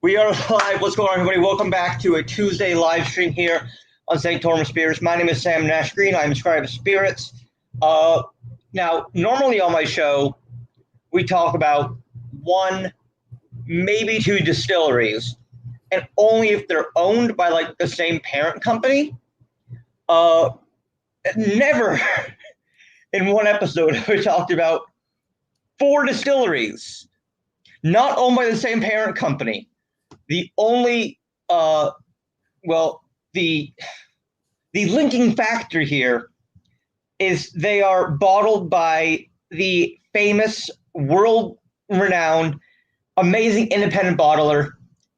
We are live. What's going on, everybody? Welcome back to a Tuesday live stream here on St. Thomas Spirits. My name is Sam Nash Green. I'm a scribe of spirits. Now, normally on my show, we talk about one, maybe two distilleries, and only if they're owned by like the same parent company. Never in one episode have we talked about four distilleries, not owned by the same parent company. The only, the linking factor here is they are bottled by the famous, world-renowned, amazing independent bottler,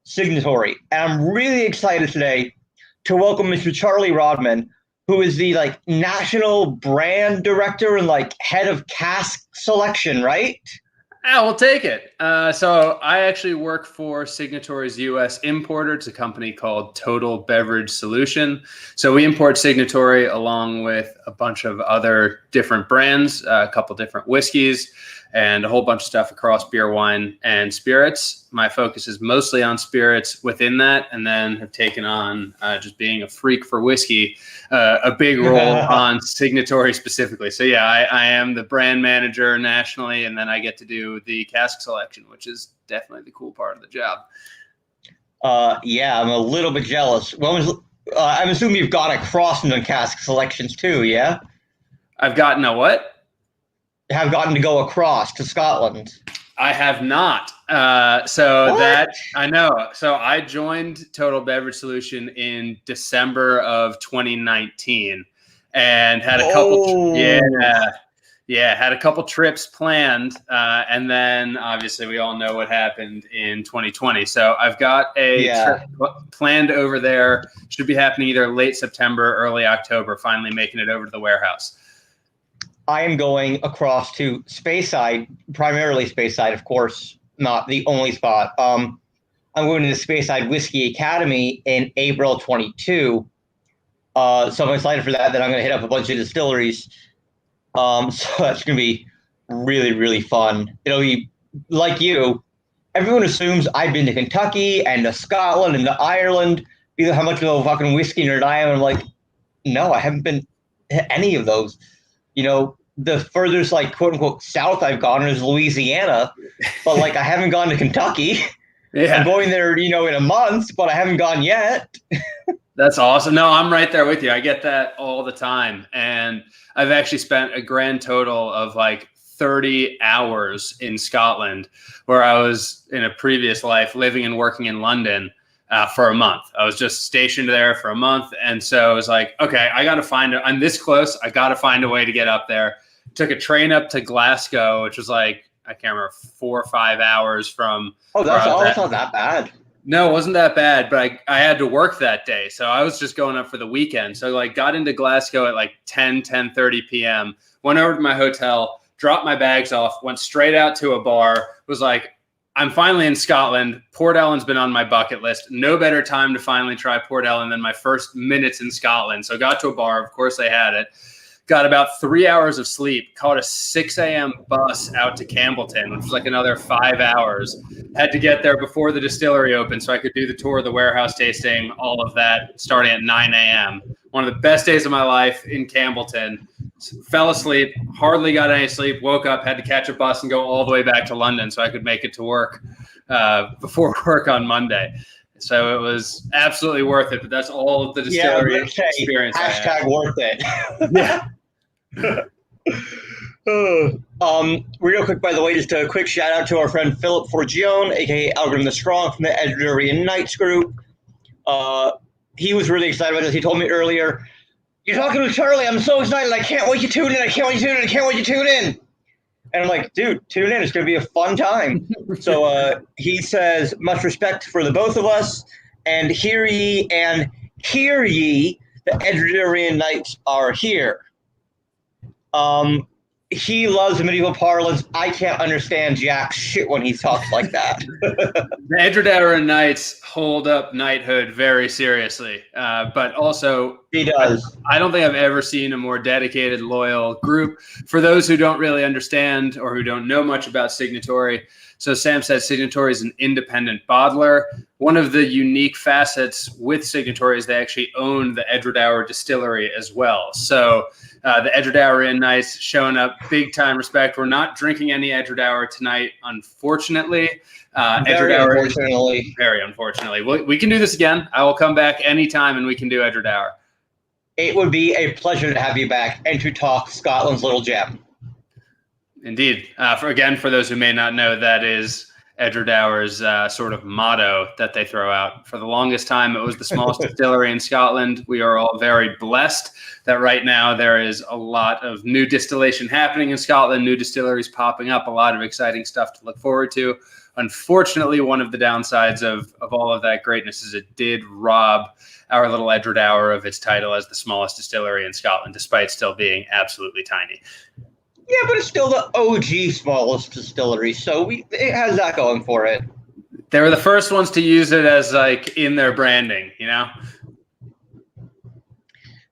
Signatory. And I'm really excited today to welcome Mr. Charlie Rodman, who is the national brand director and head of Cask selection, right? Yeah, we'll take it. So I actually work for Signatory's U.S. importer. It's a company called Total Beverage Solution. So we import Signatory along with a bunch of other different brands, a couple different whiskeys, and a whole bunch of stuff across beer, wine, and spirits. My focus is mostly on spirits within that, and then have taken on just being a freak for whiskey, a big role on Signatory specifically. So yeah, I am the brand manager nationally, and then I get to do the cask selection, which is definitely the cool part of the job. Yeah, I'm a little bit jealous. Well, I'm assuming you've got across into cask selections too, yeah? I've gotten a what? Have gotten to go across to Scotland. I have not. What? That I know. So I joined Total Beverage Solution in December of 2019 and had a couple. Had a couple trips planned. And then obviously we all know what happened in 2020. So I've got a trip planned over there. Should be happening either late September, early October, finally making it over to the warehouse. I am going across to Speyside, primarily Speyside, of course, not the only spot. I'm going to the Speyside Whiskey Academy in April 22. So I'm excited for that. Then I'm going to hit up a bunch of distilleries. So that's going to be really, really fun. It'll be like you. Everyone assumes I've been to Kentucky and to Scotland and to Ireland. Because how much of a fucking whiskey nerd I am. I'm like, no, I haven't been to any of those. You know, the furthest, quote unquote, south I've gone is Louisiana, but I haven't gone to Kentucky. Yeah. I'm going there, in a month, but I haven't gone yet. That's awesome. No, I'm right there with you. I get that all the time. And I've actually spent a grand total of 30 hours in Scotland, where I was in a previous life living and working in London. For a month. I was just stationed there for a month. And so I was like, okay, I'm this close. I got to find a way to get up there. Took a train up to Glasgow, which was I can't remember, 4 or 5 hours from. Oh, that's not that bad. No, it wasn't that bad, but I had to work that day. So I was just going up for the weekend. So got into Glasgow at 10:30 p.m., went over to my hotel, dropped my bags off, went straight out to a bar, was I'm finally in Scotland. Port Ellen's been on my bucket list. No better time to finally try Port Ellen than my first minutes in Scotland. So got to a bar. Of course, they had it. Got about 3 hours of sleep. Caught a 6 a.m. bus out to Campbellton, which was another 5 hours. Had to get there before the distillery opened so I could do the tour of the warehouse tasting, all of that, starting at 9 a.m. One of the best days of my life in Campbellton. Fell asleep, hardly got any sleep, woke up, had to catch a bus and go all the way back to London so I could make it to work before work on Monday. So it was absolutely worth it, but that's all of the distillery experience. Hashtag worth it. Yeah. Real quick, by the way, just a quick shout out to our friend Philip Forgione, aka Algorithm the Strong from the Edgery and Knights group. He was really excited about this. He told me earlier, "You're talking to Charlie. I'm so excited. I can't wait to tune in. I can't wait to tune in. I can't wait to tune in." And I'm like, dude, tune in. It's going to be a fun time. So he says, much respect for the both of us. And hear ye, the Edgery Knights are here. He loves the medieval parlance. I can't understand jack shit when he talks like that. The Edgery Knights hold up knighthood very seriously, but also he does. I don't think I've ever seen a more dedicated, loyal group. For those who don't really understand or who don't know much about Signatory, So Sam said Signatory is an independent bottler. One of the unique facets with Signatory is they actually own the Edredauer Distillery as well. So the Edredauer in nice, showing up, big time respect. We're not drinking any Edredauer tonight, unfortunately. Very unfortunately. Very unfortunately. We can do this again. I will come back anytime and we can do Edredauer. It would be a pleasure to have you back and to talk Scotland's little gem. Indeed. For those who may not know, that is Edredauer's sort of motto that they throw out. For the longest time, it was the smallest distillery in Scotland. We are all very blessed that right now there is a lot of new distillation happening in Scotland, new distilleries popping up, a lot of exciting stuff to look forward to. Unfortunately, one of the downsides of all of that greatness is it did rob our little Edredauer of its title as the smallest distillery in Scotland, despite still being absolutely tiny. Yeah, but it's still the OG smallest distillery, so it has that going for it. They were the first ones to use it as like in their branding, you know?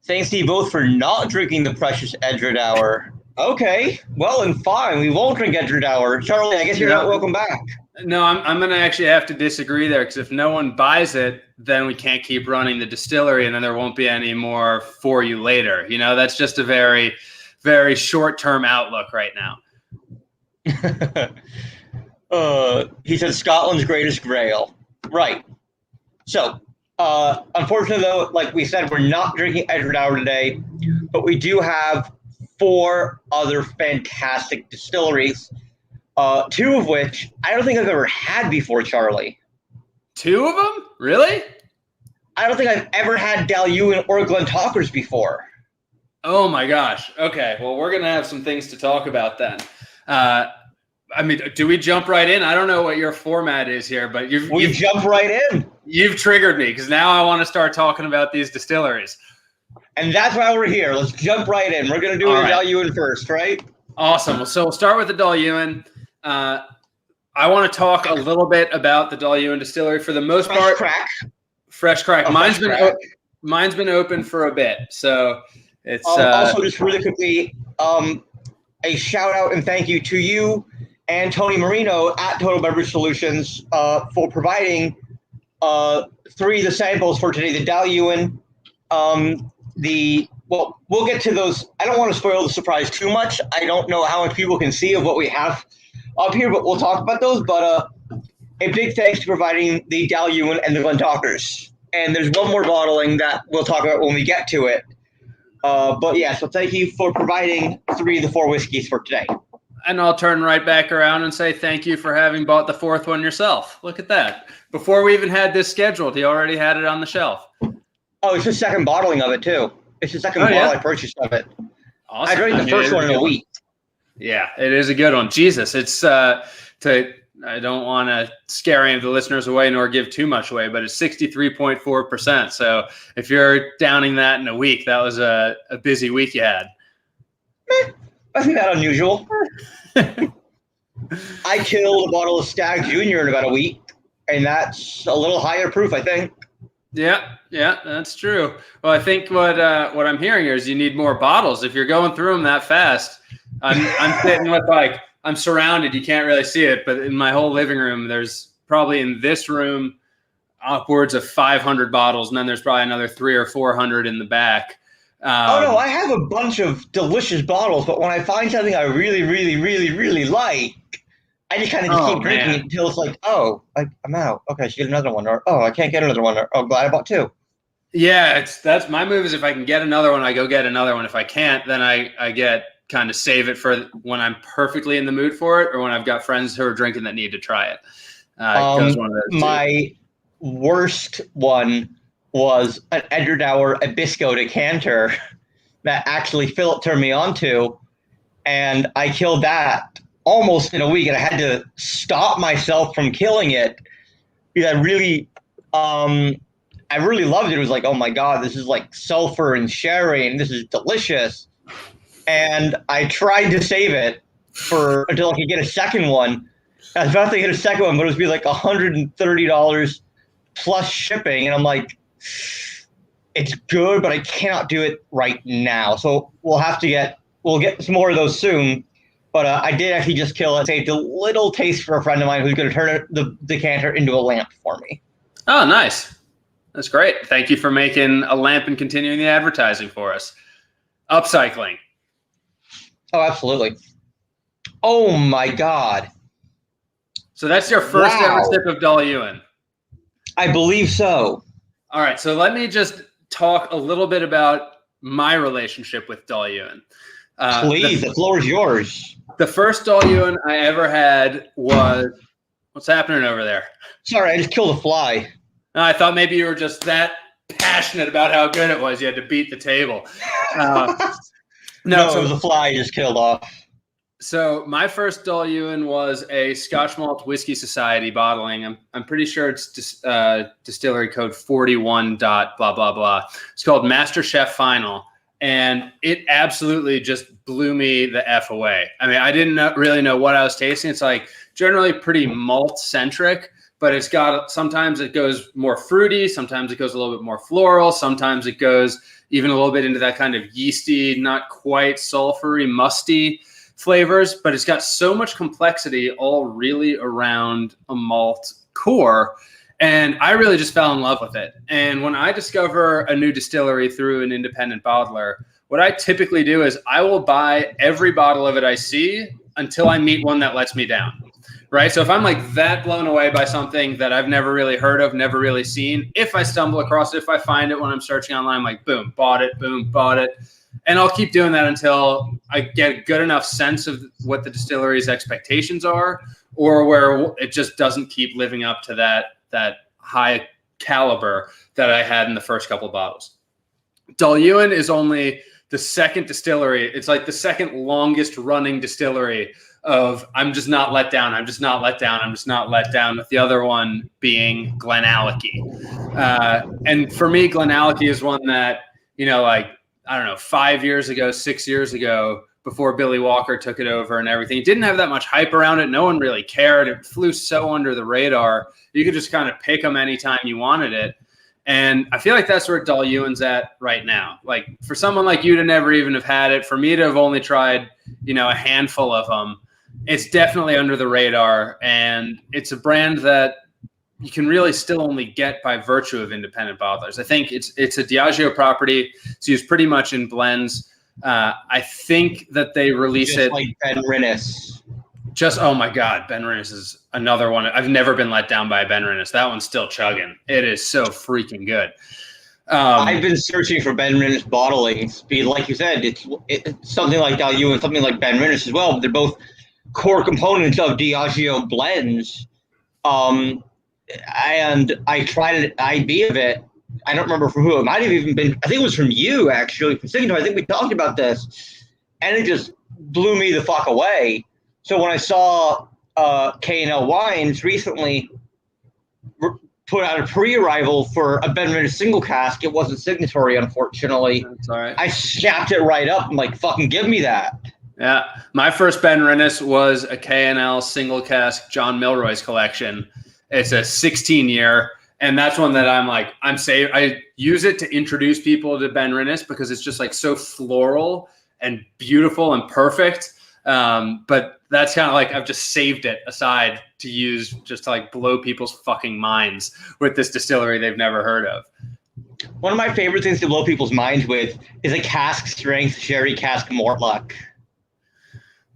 Thanks to you both for not drinking the precious Edredauer. Okay, well and fine. We won't drink Edredauer. Charlie, I guess you're not welcome back. No, I'm going to actually have to disagree there, because if no one buys it, then we can't keep running the distillery, and then there won't be any more for you later. You know, that's just a very, very short-term outlook right now. He said Scotland's greatest grail. Right. So, unfortunately, though, like we said, we're not drinking Edredauer today, but we do have 4 other fantastic distilleries, 2 of which I don't think I've ever had before, Charlie. 2 of them? Really? I don't think I've ever had Dalhousie or Glentalkers before. Oh my gosh. Okay. Well, we're going to have some things to talk about then. I mean, do we jump right in? I don't know what your format is here, but you've jump right in. You've triggered me, because now I want to start talking about these distilleries. And that's why we're here. Let's jump right in. We're going to do the Dalhousie first, right? Awesome. So we'll start with the Dalhousie. I want to talk a little bit about the Dalhousie Distillery. For the most part, fresh crack. Mine's been open for a bit, so it's also just really quickly, a shout out and thank you to you and Tony Marino at Total Beverage Solutions for providing 3 of the samples for today. The Dalhousie, we'll get to those. I don't want to spoil the surprise too much. I don't know how much people can see of what we have up here, but we'll talk about those. But a big thanks to providing the Dalhousie and the Glentalkers. And there's one more bottling that we'll talk about when we get to it. But yeah, so thank you for providing 3 of the 4 whiskeys for today. And I'll turn right back around and say thank you for having bought the 4th one yourself. Look at that. Before we even had this scheduled, he already had it on the shelf. Oh, it's the second bottling of it, too. It's the second bottle I purchased of it. Awesome. I drank the first one in a week. Yeah, it is a good one. Jesus, it's I don't want to scare any of the listeners away nor give too much away, but it's 63.4%. So if you're downing that in a week, that was a busy week you had. I think that unusual. I killed a bottle of Stag Junior in about a week, and that's a little higher proof, I think. Yeah, that's true. Well, I think what I'm hearing here is you need more bottles. If you're going through them that fast, I'm sitting with I'm surrounded. You can't really see it, but in my whole living room, there's probably in this room upwards of 500 bottles, and then there's probably another 300 or 400 in the back. Oh no, I have a bunch of delicious bottles, but when I find something I really, really, really, really like, I just kind of keep drinking it until it's like, I'm out. Okay, I should get another one, or I can't get another one, or glad I bought 2. Yeah, that's my move. Is if I can get another one, I go get another one. If I can't, then I get kind of save it for when I'm perfectly in the mood for it, or when I've got friends who are drinking that need to try it. My worst one was an Edredauer Abisco decanter that actually Philip turned me on to, and I killed that almost in a week, and I had to stop myself from killing it because I really loved it. It was like, oh my God, this is like sulfur and sherry, and this is delicious. And I tried to save it until I could get a second one. I was about to get a second one, but it was be like $130 plus shipping, and I'm like, it's good, but I cannot do it right now. So we'll get some more of those soon. But I did actually just kill it. Saved a little taste for a friend of mine who's going to turn the decanter into a lamp for me. Oh, nice. That's great. Thank you for making a lamp and continuing the advertising for us. Upcycling. Oh, absolutely. Oh, my God. So that's your first ever sip of Dal Ewan. I believe so. All right. So let me just talk a little bit about my relationship with Dal Ewan. Please, the floor is yours. The first Dal Ewan I ever had was, what's happening over there? Sorry, I just killed a fly. I thought maybe you were just that passionate about how good it was. You had to beat the table. No, it was a fly you just killed off. So my first Dal Ewan was a Scotch Malt Whisky Society bottling. I'm pretty sure it's distillery code 41 dot blah, blah, blah. It's called Masterchef Final. And it absolutely just blew me the F away. I mean, I didn't really know what I was tasting. It's like generally pretty malt centric, but it's got, sometimes it goes more fruity. Sometimes it goes a little bit more floral. Sometimes it goes even a little bit into that kind of yeasty, not quite sulfury, musty flavors, but it's got so much complexity all really around a malt core. And I really just fell in love with it. And when I discover a new distillery through an independent bottler, what I typically do is I will buy every bottle of it I see until I meet one that lets me down, right? So if I'm like that blown away by something that I've never really heard of, never really seen, if I stumble across it, if I find it when I'm searching online, I'm like, boom, bought it, boom, bought it. And I'll keep doing that until I get a good enough sense of what the distillery's expectations are, or where it just doesn't keep living up to that high caliber that I had in the first couple of bottles. Dal Ewan is only the second distillery. It's like the second longest running distillery of I'm just not let down. I'm just not let down. I'm just not let down, with the other one being Glenallachie. And for me, Glenallachie is one that, you know, like, I don't know, 5 years ago, 6 years ago, before Billy Walker took it over and everything, it didn't have that much hype around it. No one really cared. It flew so under the radar. You could just kind of pick them anytime you wanted it. And I feel like that's where Dal Ewan's at right now. Like, for someone like you to never even have had it, for me to have only tried, you know, a handful of them, it's definitely under the radar. And it's a brand that you can really still only get by virtue of independent bottlers. I think it's a Diageo property. It's used pretty much in blends. I think that they release just it like Ben Rinnes. Oh my God, Ben Rinnes is another one. I've never been let down by a Ben Rinnes. That one's still chugging. It is so freaking good. I've been searching for Ben Rinnes bottlings. Like you said, it's something like Dal Ewan, something like Ben Rinnes as well. But they're both core components of Diageo blends. And I tried an IB of it. I don't remember from who. It might have even been, I think it was from you, actually, from Signatory. I think we talked about this. And it just blew me the fuck away. So when I saw K&L Wines recently put out a pre-arrival for a Ben Rinnes single cask, it wasn't Signatory, unfortunately. That's all right. I snapped it right up. I'm like, fucking give me that. Yeah. My first Ben Rinnes was a K&L single cask John Milroy's collection. It's a 16-year, and that's one that I'm like, I use it to introduce people to Ben Rinnes because it's just like so floral and beautiful and perfect. But that's kind of like, I've just saved it aside to use just to like blow people's fucking minds with this distillery they've never heard of. One of my favorite things to blow people's minds with is a cask strength sherry cask Mortlach.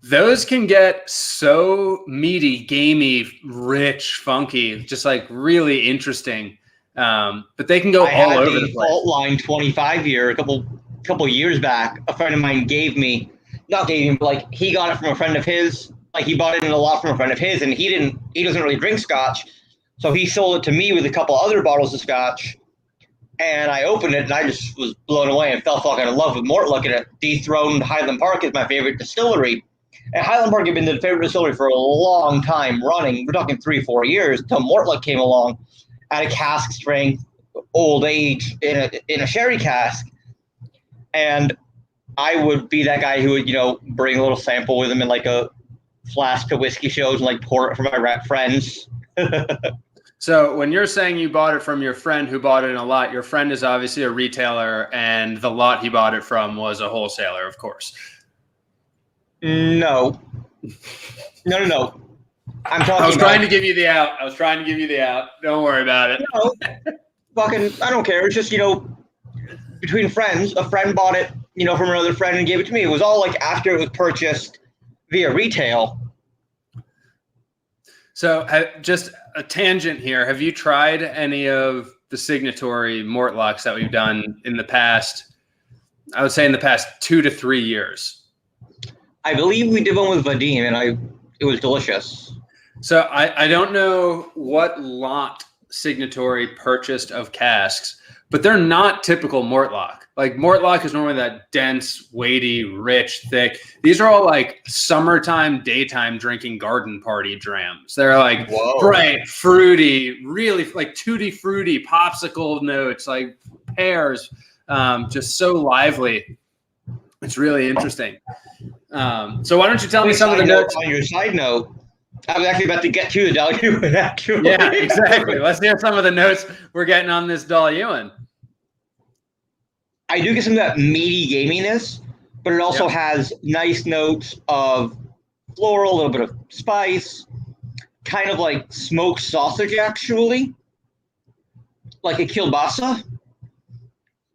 Those can get so meaty, gamey, rich, funky, just like really interesting. But they can go all over the place. Fault Line 25 year a couple years back. A friend of mine but like he got it from a friend of his. Like he bought it in a lot from a friend of his, and he doesn't really drink Scotch, so he sold it to me with a couple other bottles of Scotch. And I opened it, and I just was blown away and fell fucking in love with Mortlach. And it dethroned Highland Park as my favorite distillery. And Highland Park had been the favorite distillery for a long time running. We're talking 3-4 years until Mortlach came along at a cask strength, old age in a sherry cask. And I would be that guy who would, you know, bring a little sample with him in like a flask to whiskey shows and like pour it for my rap friends. So when you're saying you bought it from your friend who bought it in a lot, your friend is obviously a retailer, and the lot he bought it from was a wholesaler, of course. No. No. I'm talking. I was trying to give you the out. Don't worry about it. Fucking, I don't care. It's just, between friends, a friend bought it, from another friend and gave it to me. It was all like after it was purchased via retail. So just a tangent here. Have you tried any of the Signatory Mortlocks that we've done in the past? I would say in the past 2 to 3 years. I believe we did one with Vadim, and it was delicious. So I don't know what lot Signatory purchased of casks, but they're not typical Mortlock. Like Mortlock is normally that dense, weighty, rich, thick. These are all like summertime, daytime drinking garden party drams. They're like bright, fruity, really like tutti fruity, popsicle notes, like pears, just so lively. It's really interesting. So why don't you tell me some of the notes? On your side note, I was actually about to get to the Dalyuan, actually. Yeah, exactly. Let's hear some of the notes we're getting on this Dalyuan. I do get some of that meaty gaminess, but it also has nice notes of floral, a little bit of spice, kind of like smoked sausage, actually, like a kielbasa.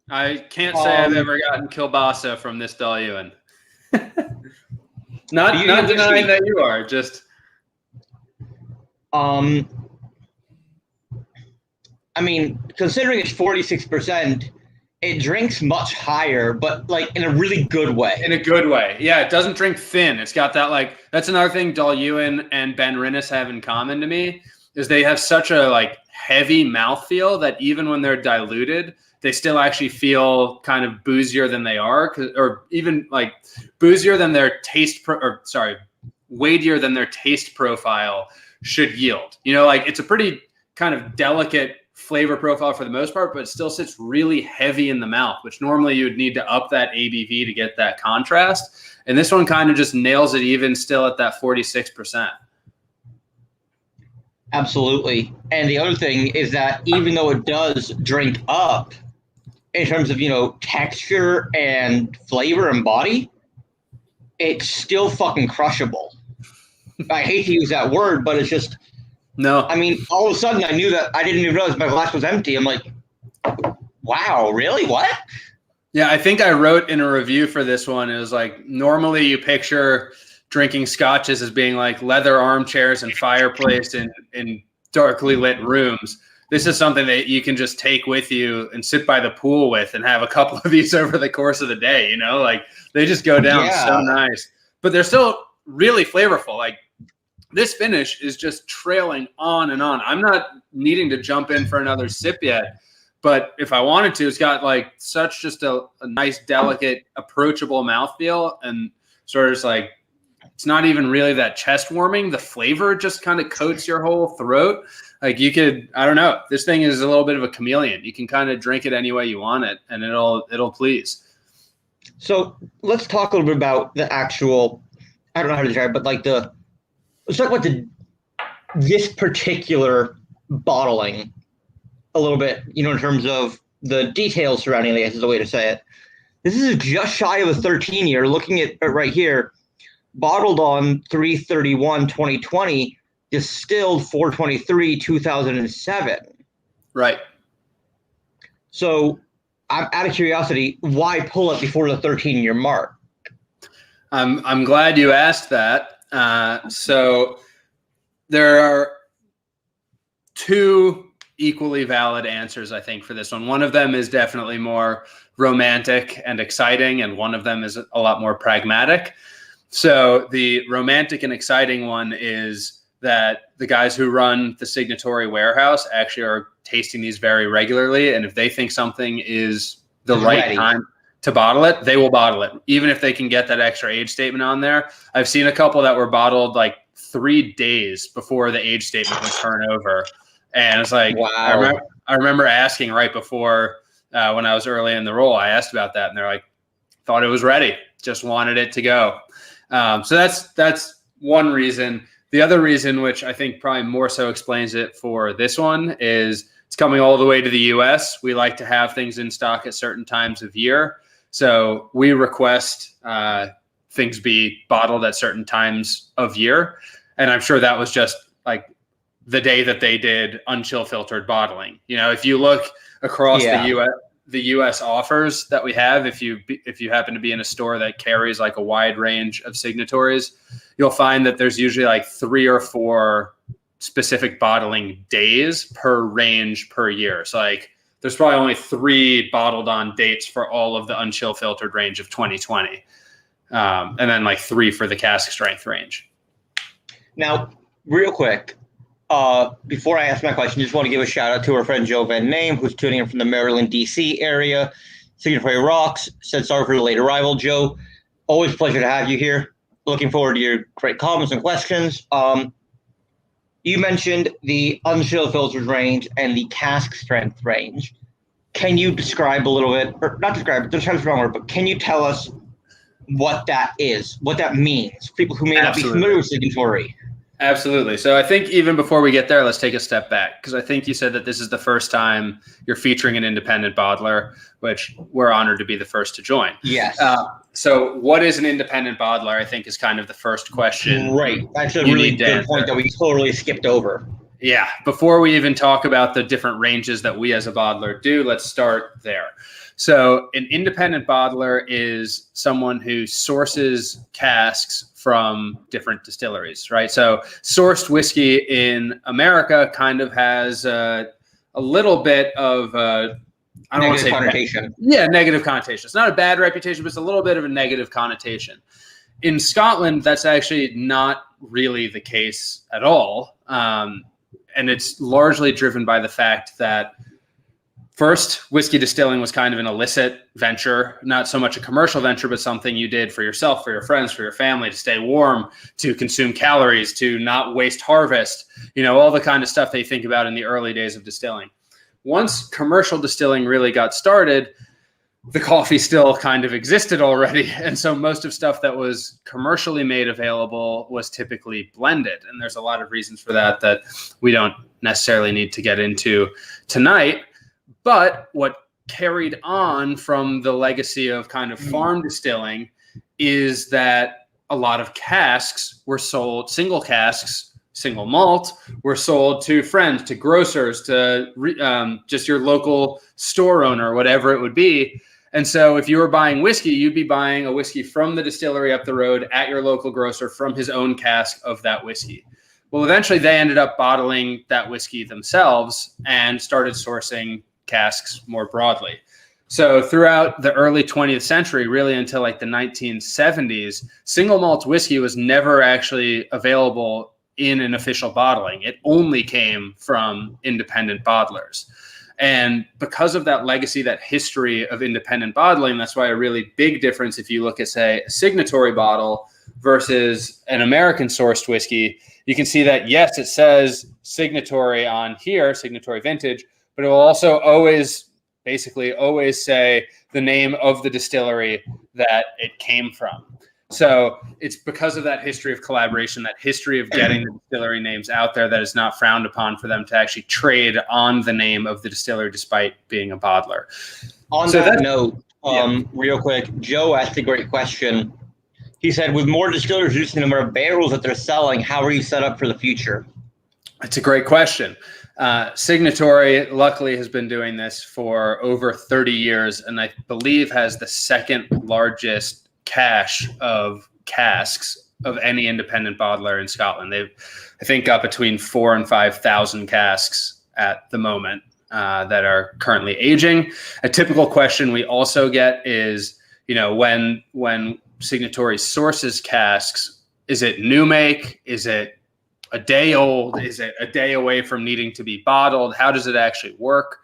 I can't say I've ever gotten kielbasa from this Dalyuan. not denying that you are, just... I mean, considering it's 46%, it drinks much higher, but like in a really good way. In a good way. Yeah, it doesn't drink thin. It's got that like, that's another thing Dalyuan and Ben Rinnes have in common to me, is they have such a like heavy mouthfeel that even when they're diluted, they still actually feel kind of boozier than they are, or even like boozier than their weightier than their taste profile should yield. Like it's a pretty kind of delicate flavor profile for the most part, but it still sits really heavy in the mouth, which normally you would need to up that ABV to get that contrast. And this one kind of just nails it even still at that 46%. Absolutely. And the other thing is that even though it does drink up in terms of, texture and flavor and body, it's still fucking crushable. I hate to use that word, but it's just, no. I mean, all of a sudden I knew that I didn't even realize my glass was empty. I'm like, wow, really? What? Yeah, I think I wrote in a review for this one, it was like, normally you picture drinking scotches as being like leather armchairs and fireplace in darkly lit rooms. This is something that you can just take with you and sit by the pool with and have a couple of these over the course of the day, like they just go down so nice. But they're still really flavorful. Like this finish is just trailing on and on. I'm not needing to jump in for another sip yet, but if I wanted to, it's got like such just a nice, delicate, approachable mouthfeel, and sort of just like, it's not even really that chest warming. The flavor just kind of coats your whole throat. Like you could, I don't know, this thing is a little bit of a chameleon. You can kind of drink it any way you want it, and it'll please. So let's talk a little bit about the actual, I don't know how to describe it, but like let's talk about this particular bottling a little bit, in terms of the details surrounding it, is the way to say it. This is just shy of a 13-year, looking at it right here, bottled on 3/31/2020, distilled 4/23/2007. Right. So I'm out of curiosity, why pull it before the 13-year mark? I'm glad you asked that. So there are two equally valid answers, I think, for this one. One of them is definitely more romantic and exciting, and one of them is a lot more pragmatic. So the romantic and exciting one is that the guys who run the Signatory warehouse actually are tasting these very regularly. And if they think something is the right time to bottle it, they will bottle it, even if they can get that extra age statement on there. I've seen a couple that were bottled like 3 days before the age statement would turn over. And it's like, wow. I remember asking right before when I was early in the role, I asked about that, and they're like, thought it was ready, just wanted it to go. So that's one reason. The other reason, which I think probably more so explains it for this one, is it's coming all the way to the US. We like to have things in stock at certain times of year. So we request things be bottled at certain times of year. And I'm sure that was just like the day that they did unchill filtered bottling. You know, if you look across the US offers that we have, if you happen to be in a store that carries like a wide range of signatories, you'll find that there's usually like 3 or 4 specific bottling days per range per year. So like there's probably only 3 bottled on dates for all of the unchill filtered range of 2020. And then like 3 for the cask strength range. Now, real quick, before I ask my question, just want to give a shout out to our friend Joe Van Name, who's tuning in from the Maryland, D.C. area. Signatory rocks. Said sorry for the late arrival, Joe. Always a pleasure to have you here. Looking forward to your great comments and questions. You mentioned the unchill filtered range and the cask strength range. Can you describe a little bit, or not describe, describe the wrong word, but can you tell us what that is, what that means? People who may not be familiar with Signatory. Absolutely. So I think even before we get there, let's take a step back, because I think you said that this is the first time you're featuring an independent bottler, which we're honored to be the first to join. Yes. So what is an independent bottler, I think, is kind of the first question. Right. That's a really good point that we totally skipped over. Yeah. Before we even talk about the different ranges that we as a bottler do, let's start there. So an independent bottler is someone who sources casks from different distilleries, right? So sourced whiskey in America kind of has a little bit of I don't want to say connotation. Negative connotation. It's not a bad reputation, but it's a little bit of a negative connotation. In Scotland, that's actually not really the case at all. And it's largely driven by the fact that first, whiskey distilling was kind of an illicit venture, not so much a commercial venture, but something you did for yourself, for your friends, for your family, to stay warm, to consume calories, to not waste harvest, you know, all the kind of stuff they think about in the early days of distilling. Once commercial distilling really got started, the coffee still kind of existed already. And so most of stuff that was commercially made available was typically blended. And there's a lot of reasons for that that we don't necessarily need to get into tonight. But what carried on from the legacy of kind of farm distilling is that a lot of casks were sold, single casks, single malt, were sold to friends, to grocers, to just your local store owner, whatever it would be. And so if you were buying whiskey, you'd be buying a whiskey from the distillery up the road at your local grocer from his own cask of that whiskey. Well, eventually they ended up bottling that whiskey themselves and started sourcing casks more broadly. So throughout the early 20th century, really until like the 1970s, single malt whiskey was never actually available in an official bottling. It only came from independent bottlers. And because of that legacy, that history of independent bottling, that's why a really big difference if you look at, say, a Signatory bottle versus an American sourced whiskey, you can see that, yes, it says Signatory on here, Signatory Vintage, but it will also basically always say the name of the distillery that it came from. So it's because of that history of collaboration, that history of getting the distillery names out there, that is not frowned upon for them to actually trade on the name of the distiller despite being a bottler. On that note, real quick, Joe asked a great question. He said, with more distillers reducing the number of barrels that they're selling, how are you set up for the future? It's a great question. Signatory, luckily, has been doing this for over 30 years, and I believe has the second largest cache of casks of any independent bottler in Scotland. They've, I think, got between 4,000 and 5,000 casks at the moment that are currently aging. A typical question we also get is, you know, when Signatory sources casks, is it new make? Is it a day old? Is it a day away from needing to be bottled? How does it actually work?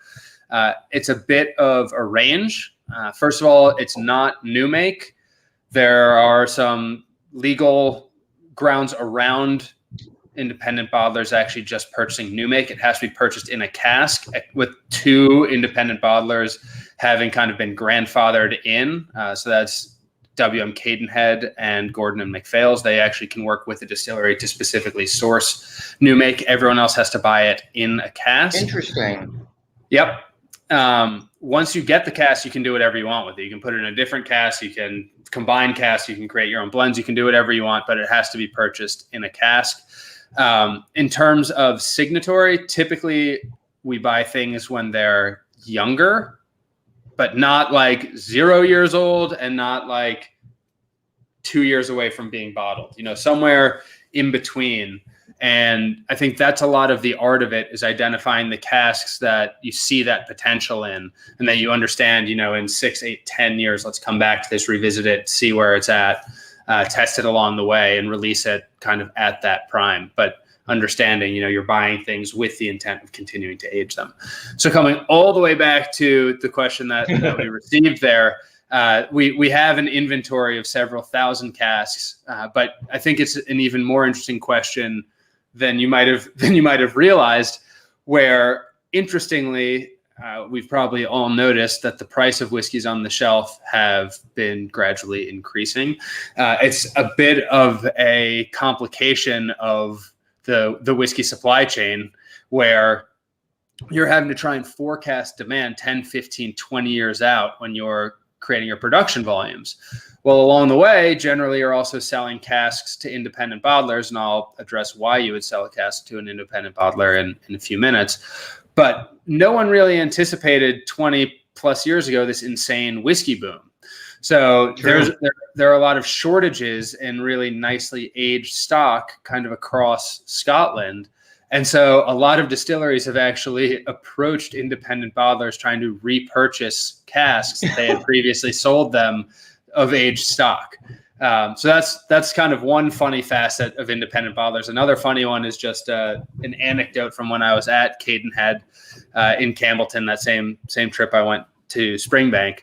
It's a bit of a range. First of all, it's not new make. There are some legal grounds around independent bottlers actually just purchasing new make. It has to be purchased in a cask, with 2 independent bottlers having kind of been grandfathered in. So that's W.M. Cadenhead and Gordon and MacPhail's. They actually can work with the distillery to specifically source new make. Everyone else has to buy it in a cask. Interesting. Yep. once you get the cask, you can do whatever you want with it. You can put it in a different cask. You can combine casks. You can create your own blends. You can do whatever you want, but it has to be purchased in a cask. In terms of Signatory, typically we buy things when they're younger, but not like 0 years old and not like 2 years away from being bottled, somewhere in between. And I think that's a lot of the art of it, is identifying the casks that you see that potential in, and that you understand, in 6, 8, 10 years, let's come back to this, revisit it, see where it's at, test it along the way, and release it kind of at that prime. But understanding, you're buying things with the intent of continuing to age them. So coming all the way back to the question that we received there, we have an inventory of several thousand casks, but I think it's an even more interesting question than you might have realized, where interestingly, we've probably all noticed that the price of whiskeys on the shelf have been gradually increasing. It's a bit of a complication of the whiskey supply chain, where you're having to try and forecast demand 10, 15, 20 years out when you're creating your production volumes. Well, along the way, generally you're also selling casks to independent bottlers, and I'll address why you would sell a cask to an independent bottler in a few minutes. But no one really anticipated 20 plus years ago this insane whiskey boom. So there are a lot of shortages in really nicely aged stock kind of across Scotland. And so a lot of distilleries have actually approached independent bottlers trying to repurchase casks that they had previously sold them of aged stock. So that's kind of one funny facet of independent bottlers. Another funny one is just an anecdote from when I was at Cadenhead in Campbellton, that same trip I went to Springbank.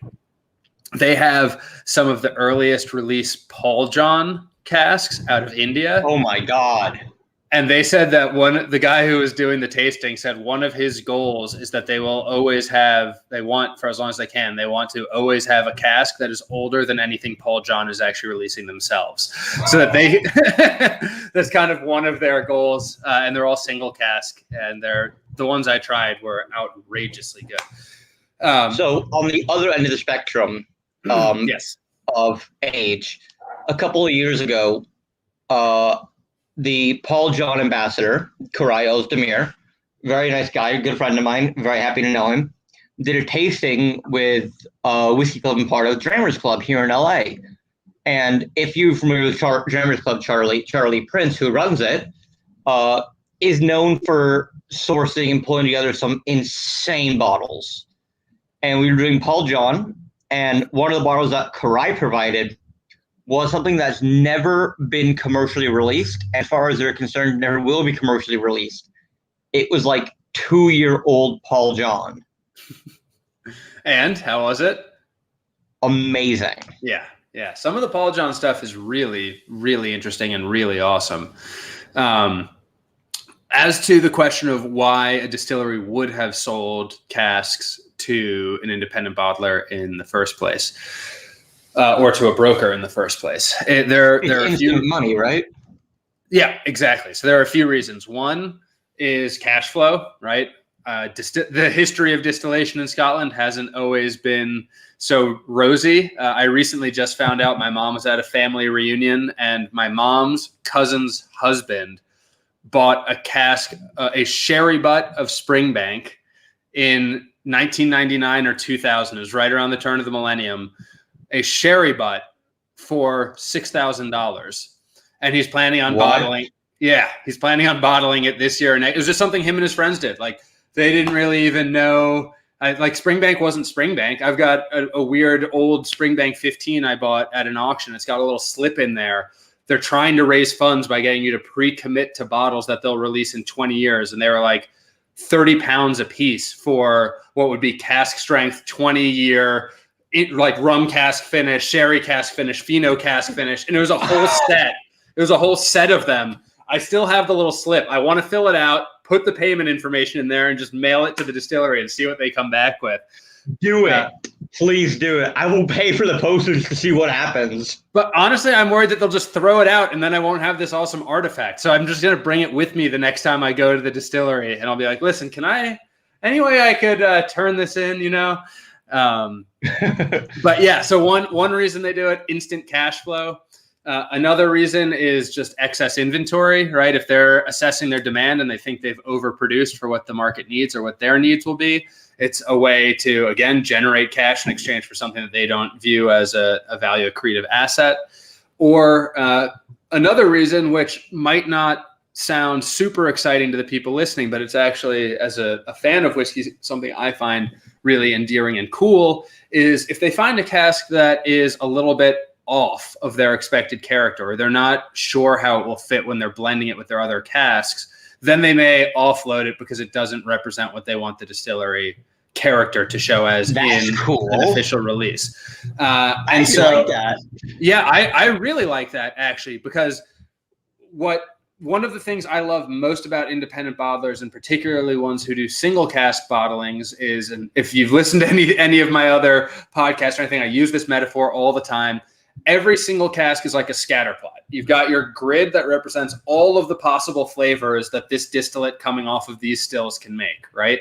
They have some of the earliest release Paul John casks out of India. Oh my God. And they said that the guy who was doing the tasting said one of his goals is that they will always have, for as long as they can, they want to always have a cask that is older than anything Paul John is actually releasing themselves. So that that's kind of one of their goals. And they're all single cask, and the ones I tried were outrageously good. So on the other end of the spectrum, yes, of age, a couple of years ago, the Paul John ambassador, Karai Ozdemir, very nice guy, good friend of mine, very happy to know him, did a tasting with Whiskey Club and part of Drammers Club here in LA. And if you're familiar with Drammers Club, Charlie Prince, who runs it, is known for sourcing and pulling together some insane bottles. And we were doing Paul John, and one of the bottles that Karai provided was something that's never been commercially released. As far as they're concerned, never will be commercially released. It was like 2-year-old Paul John. And how was it? Amazing. Yeah. Some of the Paul John stuff is really, really interesting and really awesome. As to the question of why a distillery would have sold casks to an independent bottler in the first place, or to a broker in the first place. There are a few money, right? Yeah, exactly. So there are a few reasons. One is cash flow, right? The history of distillation in Scotland hasn't always been so rosy. I recently just found out my mom was at a family reunion, and my mom's cousin's husband bought a cask, a sherry butt of Springbank in 1999 or 2000. It was right around the turn of the millennium. A sherry butt for $6,000, and he's planning on bottling. Yeah, he's planning on bottling it this year. And it was just something him and his friends did. Like, they didn't really even know. Like, Springbank wasn't Springbank. I've got a weird old Springbank 15 I bought at an auction. It's got a little slip in there. They're trying to raise funds by getting you to pre-commit to bottles that they'll release in 20 years, and they were like 30 pounds a piece for what would be cask strength, 20-year. Like rum cask finish, sherry cask finish, Fino cask finish, and it was a whole set. It was a whole set of them. I still have the little slip. I want to fill it out, put the payment information in there, and just mail it to the distillery and see what they come back with. Do it. Please do it. I will pay for the postage to see what happens. But honestly, I'm worried that they'll just throw it out, and then I won't have this awesome artifact. So I'm just going to bring it with me the next time I go to the distillery, and I'll be like, listen, can I any way I could turn this in, you know? But yeah, so one reason they do it, instant cash flow. Another reason is just excess inventory, right? If they're assessing their demand and they think they've overproduced for what the market needs or what their needs will be, it's a way to, again, generate cash in exchange for something that they don't view as a value accretive asset. Or another reason, which might not sound super exciting to the people listening, but it's actually, as a fan of whiskey, something I find really endearing and cool, is if they find a cask that is a little bit off of their expected character, or they're not sure how it will fit when they're blending it with their other casks, then they may offload it because it doesn't represent what they want the distillery character to show as an official release. And so, like that. Yeah, I really like that, actually, because one of the things I love most about independent bottlers, and particularly ones who do single cask bottlings, is, and if you've listened to any of my other podcasts or anything, I use this metaphor all the time. Every single cask is like a scatter plot. You've got your grid that represents all of the possible flavors that this distillate coming off of these stills can make, right?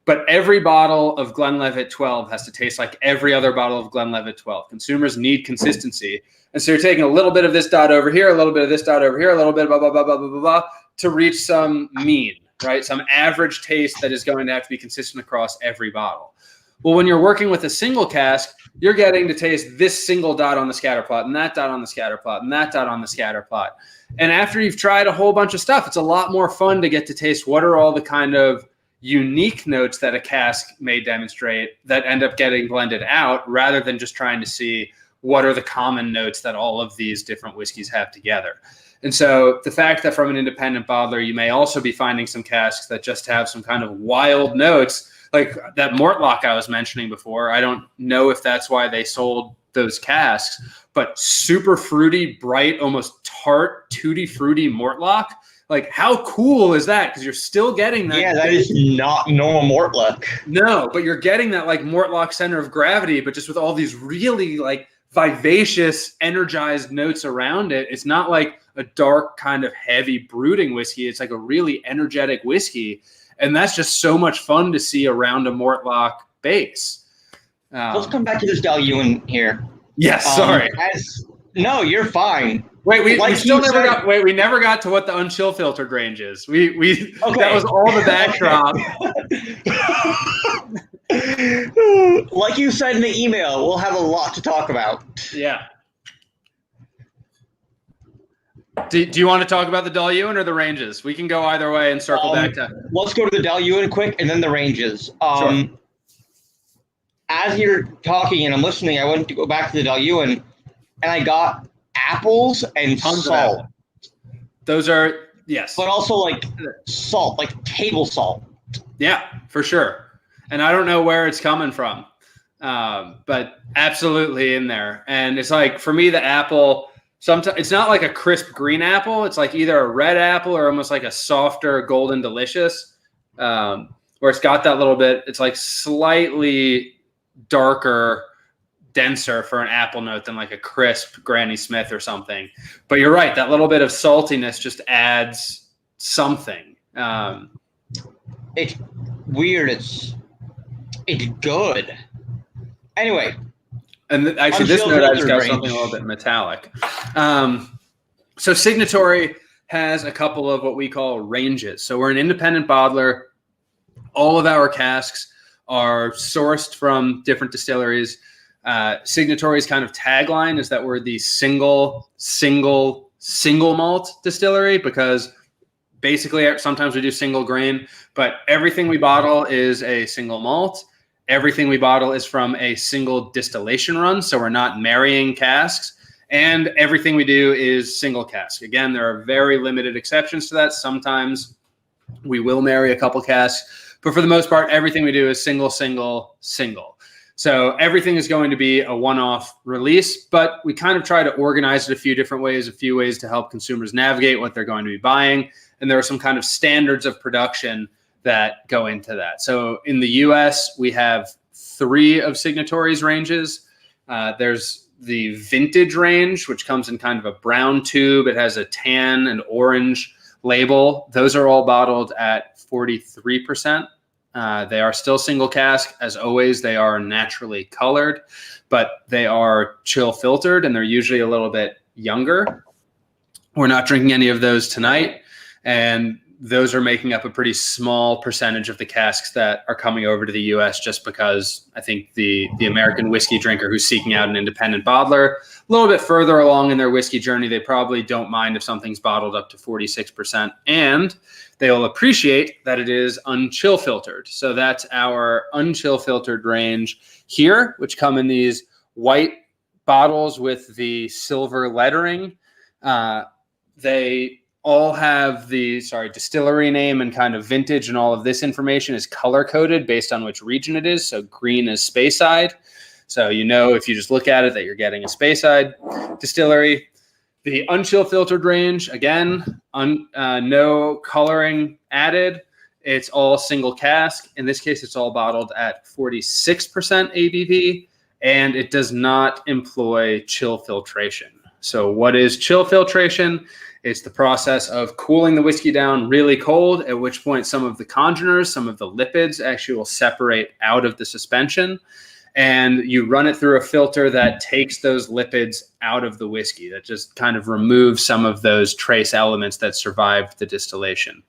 But every bottle of Glenlivet 12 has to taste like every other bottle of Glenlivet 12. Consumers need consistency. And so you're taking a little bit of this dot over here, a little bit of this dot over here, a little bit of blah, blah, blah, blah, blah, blah, blah, to reach some mean, right? Some average taste that is going to have to be consistent across every bottle. Well, when you're working with a single cask, you're getting to taste this single dot on the scatter plot and that dot on the scatter plot and that dot on the scatter plot. And after you've tried a whole bunch of stuff, it's a lot more fun to get to taste what are all the kind of unique notes that a cask may demonstrate that end up getting blended out, rather than just trying to see what are the common notes that all of these different whiskeys have together. And so the fact that from an independent bottler, you may also be finding some casks that just have some kind of wild notes, like that Mortlock I was mentioning before. I don't know if that's why they sold those casks, but super fruity, bright, almost tart, tutti fruity Mortlock. Like, how cool is that? Because you're still getting that. Yeah, that is not normal Mortlock. No, but you're getting that like Mortlock center of gravity, but just with all these really like vivacious, energized notes around it. It's not like a dark kind of heavy brooding whiskey. It's like a really energetic whiskey. And that's just so much fun to see around a Mortlock base. Let's come back to this Dalyun here. Yes, sorry. No, you're fine. Wait, we never got to what the unchill filtered range is. Okay. That was all the backdrop. Like you said in the email, we'll have a lot to talk about. Yeah. Do you want to talk about the Dalyun or the ranges? We can go either way and circle back to. Let's go to the Dalyun quick and then the ranges. Sure. As you're talking and I'm listening, I went to go back to the Dalyun and I got apples and salt. Those are, yes. But also like salt, like table salt. Yeah, for sure. And I don't know where it's coming from, but absolutely in there. And it's like, for me, the apple, sometimes it's not like a crisp green apple. It's like either a red apple or almost like a softer golden delicious, where it's got that little bit, it's like slightly darker, denser for an apple note than like a crisp Granny Smith or something. But you're right, that little bit of saltiness just adds something. It's weird. It's good. Anyway. And actually, this note I just got something a little bit metallic. So Signatory has a couple of what we call ranges. So we're an independent bottler. All of our casks are sourced from different distilleries. Signatory's kind of tagline is that we're the single malt distillery, because basically sometimes we do single grain, but everything we bottle is a single malt. Everything we bottle is from a single distillation run, so we're not marrying casks. And everything we do is single cask. Again, there are very limited exceptions to that. Sometimes we will marry a couple casks, but for the most part, everything we do is single. So everything is going to be a one-off release, but we kind of try to organize it a few different ways, a few ways to help consumers navigate what they're going to be buying. And there are some kind of standards of production that go into that. So in the US, we have 3 of Signatory's ranges. There's the vintage range, which comes in kind of a brown tube. It has a tan and orange label. Those are all bottled at 43%. They are still single cask. As always, they are naturally colored, but they are chill filtered, and they're usually a little bit younger. We're not drinking any of those tonight, and those are making up a pretty small percentage of the casks that are coming over to the U.S. just because I think the American whiskey drinker who's seeking out an independent bottler, a little bit further along in their whiskey journey, they probably don't mind if something's bottled up to 46%, and they'll appreciate that it is unchill filtered. So that's our unchill filtered range here, which come in these white bottles with the silver lettering. They all have the distillery name and kind of vintage, and all of this information is color coded based on which region it is. So green is Speyside. So if you just look at it that you're getting a Speyside distillery. The unchill filtered range, again, no coloring added. It's all single cask. In this case, it's all bottled at 46% ABV, and it does not employ chill filtration. So what is chill filtration? It's the process of cooling the whiskey down really cold, at which point some of the congeners, some of the lipids actually will separate out of the suspension. And you run it through a filter that takes those lipids out of the whiskey, that just kind of removes some of those trace elements that survived the distillation.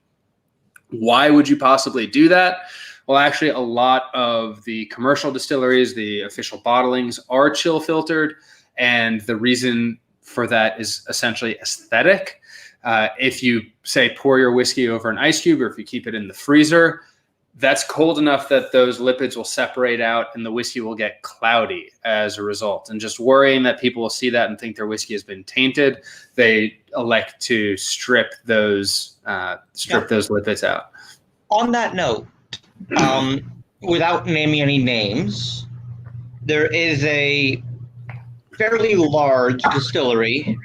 Why would you possibly do that? Well, actually, a lot of the commercial distilleries, the official bottlings, are chill filtered. And the reason for that is essentially aesthetic. If you, say, pour your whiskey over an ice cube, or if you keep it in the freezer, that's cold enough that those lipids will separate out and the whiskey will get cloudy as a result. And just worrying that people will see that and think their whiskey has been tainted, they elect to strip those lipids out. On that note, without naming any names, there is a fairly large distillery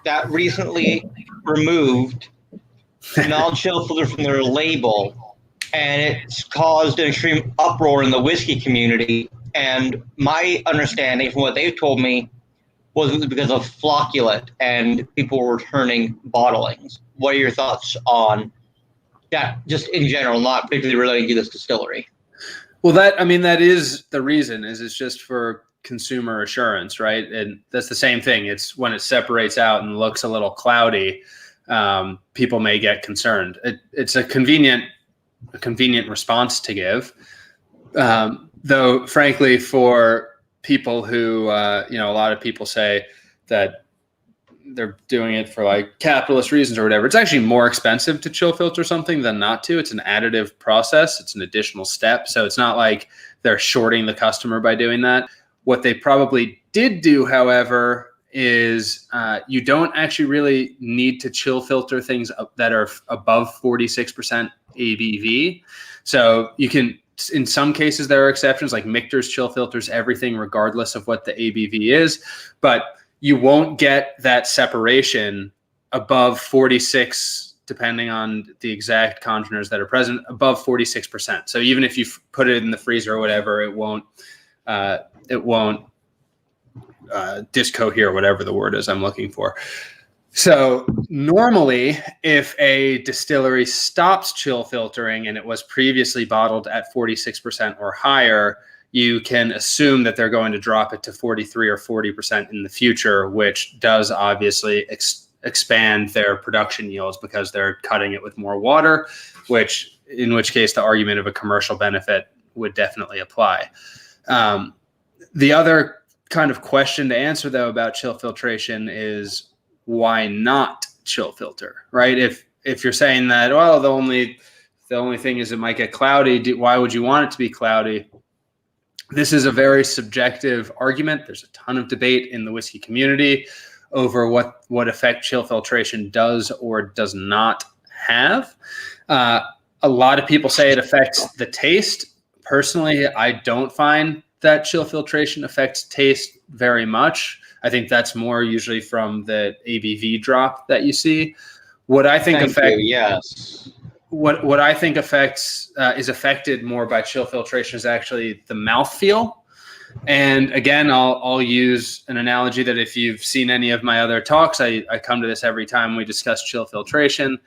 that recently removed non-chill filter from their label, and it's caused an extreme uproar in the whiskey community. And my understanding from what they've told me was it was because of flocculent and people were returning bottlings. What are your thoughts on that, just in general, not particularly relating to this distillery? Well, that is the reason, is it's just for consumer assurance, right? And that's the same thing. It's when it separates out and looks a little cloudy, people may get concerned. It's a convenient response to give. Though, frankly, for people who, a lot of people say that they're doing it for like capitalist reasons or whatever. It's actually more expensive to chill filter something than not to. It's an additive process. It's an additional step. So it's not like they're shorting the customer by doing that. What they probably did do, however, is you don't actually really need to chill filter things that are above 46% ABV. So you can, in some cases, there are exceptions, like Michter's chill filters everything regardless of what the ABV is, but you won't get that separation above 46, depending on the exact congeners that are present, above 46%. So even if you put it in the freezer or whatever, it won't discohere, whatever the word is I'm looking for. So normally, if a distillery stops chill filtering and it was previously bottled at 46% or higher, you can assume that they're going to drop it to 43 or 40% in the future, which does obviously expand their production yields because they're cutting it with more water, in which case the argument of a commercial benefit would definitely apply. The other kind of question to answer, though, about chill filtration is why not chill filter, right? If you're saying that, well, the only thing is it might get cloudy, why would you want it to be cloudy? This is a very subjective argument. There's a ton of debate in the whiskey community over what effect chill filtration does or does not have. A lot of people say it affects the taste. Personally, I don't find that chill filtration affects taste very much. I think that's more usually from the ABV drop that you see. What I think What I think is affected more by chill filtration is actually the mouthfeel. And again, I'll use an analogy that if you've seen any of my other talks, I come to this every time we discuss chill filtration.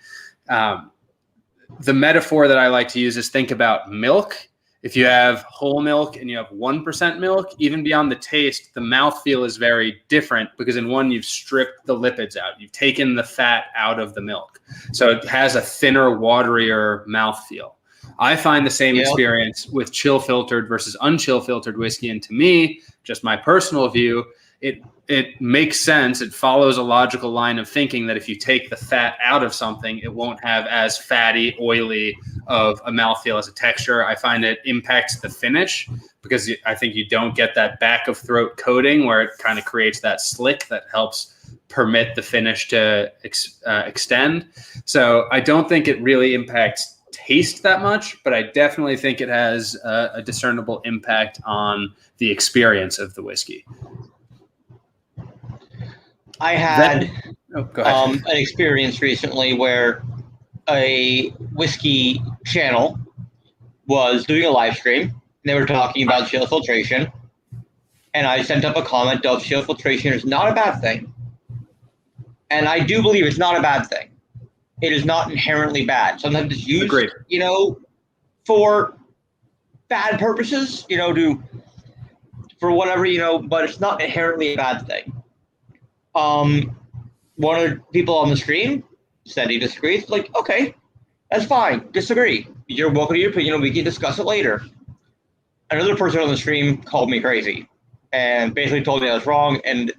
the metaphor that I like to use is think about milk. If you have whole milk and you have 1% milk, even beyond the taste, the mouthfeel is very different because in one, you've stripped the lipids out. You've taken the fat out of the milk. So it has a thinner, waterier mouthfeel. I find the same experience with chill filtered versus unchill filtered whiskey. And to me, just my personal view, it makes sense. It follows a logical line of thinking that if you take the fat out of something, it won't have as fatty, oily of a mouthfeel as a texture. I find it impacts the finish because I think you don't get that back of throat coating where it kind of creates that slick that helps permit the finish to extend. So I don't think it really impacts taste that much, but I definitely think it has a discernible impact on the experience of the whiskey. I had an experience recently where a whiskey channel was doing a live stream. And they were talking about chill filtration. And I sent up a comment of chill filtration is not a bad thing. And I do believe it's not a bad thing. It is not inherently bad. Sometimes it's used, for bad purposes, for whatever, but it's not inherently a bad thing. One of the people on the stream said he disagrees. Like, okay, that's fine. Disagree. You're welcome to your opinion. We can discuss it later. Another person on the stream called me crazy and basically told me I was wrong. And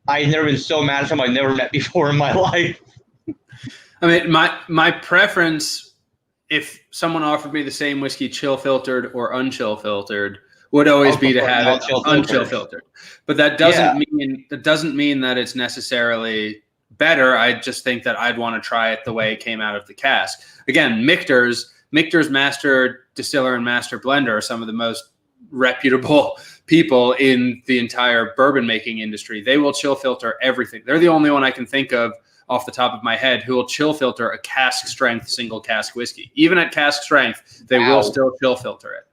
I've never been so mad at someone I've never met before in my life. I mean, my preference, if someone offered me the same whiskey chill filtered or unchill filtered, would always be to have it unchill filtered. But that doesn't mean that it's necessarily better. I just think that I'd want to try it the way it came out of the cask. Again, Michter's master distiller and master blender are some of the most reputable people in the entire bourbon making industry. They will chill filter everything. They're the only one I can think of off the top of my head who will chill filter a cask strength single cask whiskey. Even at cask strength, they will still chill filter it.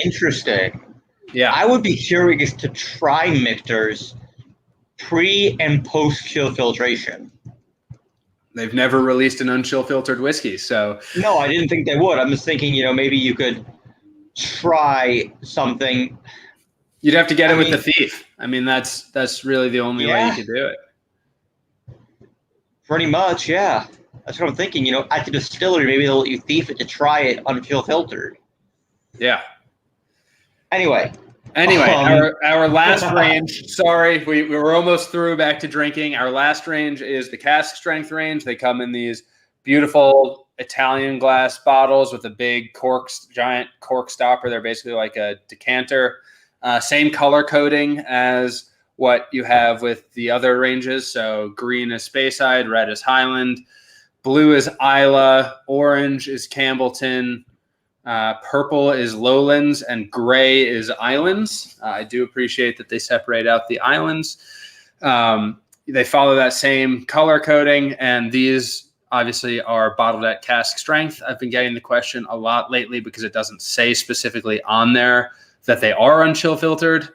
Interesting. Yeah. I would be curious to try Michter's pre and post chill filtration. They've never released an unchill filtered whiskey, so. No, I didn't think they would. I'm just thinking, maybe you could try something. You'd have to get it with the thief. I mean, that's really the only way you could do it. Pretty much, yeah. That's what I'm thinking. At the distillery, maybe they'll let you thief it to try it unchill filtered. Yeah. Anyway, our last range. Sorry, we were almost through back to drinking. Our last range is the cask strength range. They come in these beautiful Italian glass bottles with a big giant cork stopper. They're basically like a decanter. Same color coding as what you have with the other ranges. So green is Speyside, red is Highland, blue is Islay, orange is Campbellton, purple is Lowlands, and gray is Islands. I do appreciate that they separate out the islands. They follow that same color coding, and these obviously are bottled at cask strength. I've been getting the question a lot lately because it doesn't say specifically on there that they are unchill filtered.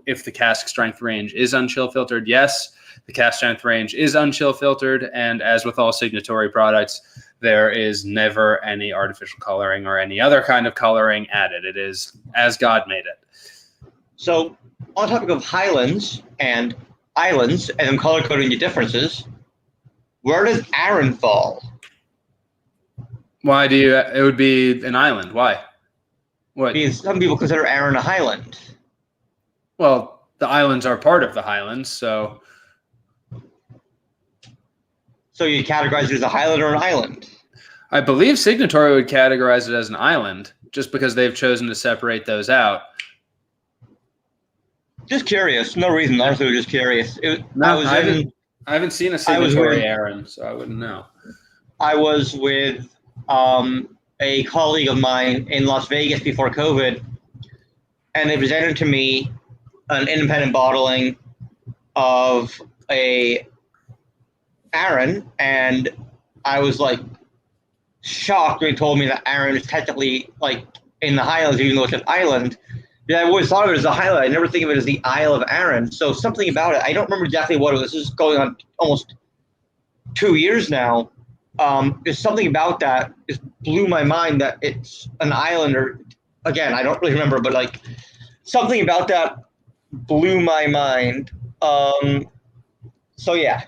If the cask strength range is unchill filtered, yes, the cask strength range is unchill filtered. And as with all Signatory products, there is never any artificial coloring or any other kind of coloring added. It is as God made it. So on the topic of Highlands and Islands and color coding the differences, where does Arran fall? Why it would be an island? Why? What? Because some people consider Arran a highland. Well, the islands are part of the Highlands, so. So you categorize it as a highland or an island? I believe Signatory would categorize it as an island, just because they've chosen to separate those out. Just curious. No reason. Honestly, we're just curious. I haven't seen a Signatory Arran, so I wouldn't know. I was with a colleague of mine in Las Vegas before COVID, and they presented to me an independent bottling of a Arran, and I was like shocked when he told me that Arran is technically like in the Highlands, even though it's an island. Yeah, I always thought of it as a highland. I never think of it as the Isle of Arran. So something about it, I don't remember exactly what it was. This is going on almost 2 years now. There's something about that just blew my mind that it's an island, or again, I don't really remember, but like something about that blew my mind. So yeah.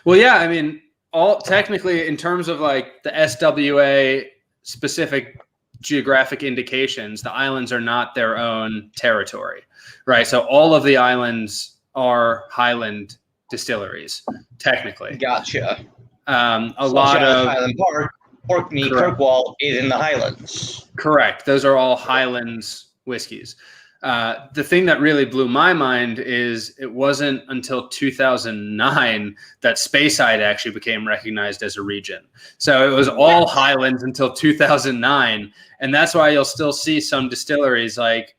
Well, yeah, I mean, all technically in terms of like the SWA specific geographic indications, the islands are not their own territory, right? So all of the islands are Highland distilleries, technically. Gotcha. A lot of Highland Park, Orkney, Kirkwall is in the Highlands. Correct. Those are all Highlands whiskeys. The thing that really blew my mind is it wasn't until 2009 that Speyside actually became recognized as a region. So it was all Highlands until 2009. And that's why you'll still see some distilleries like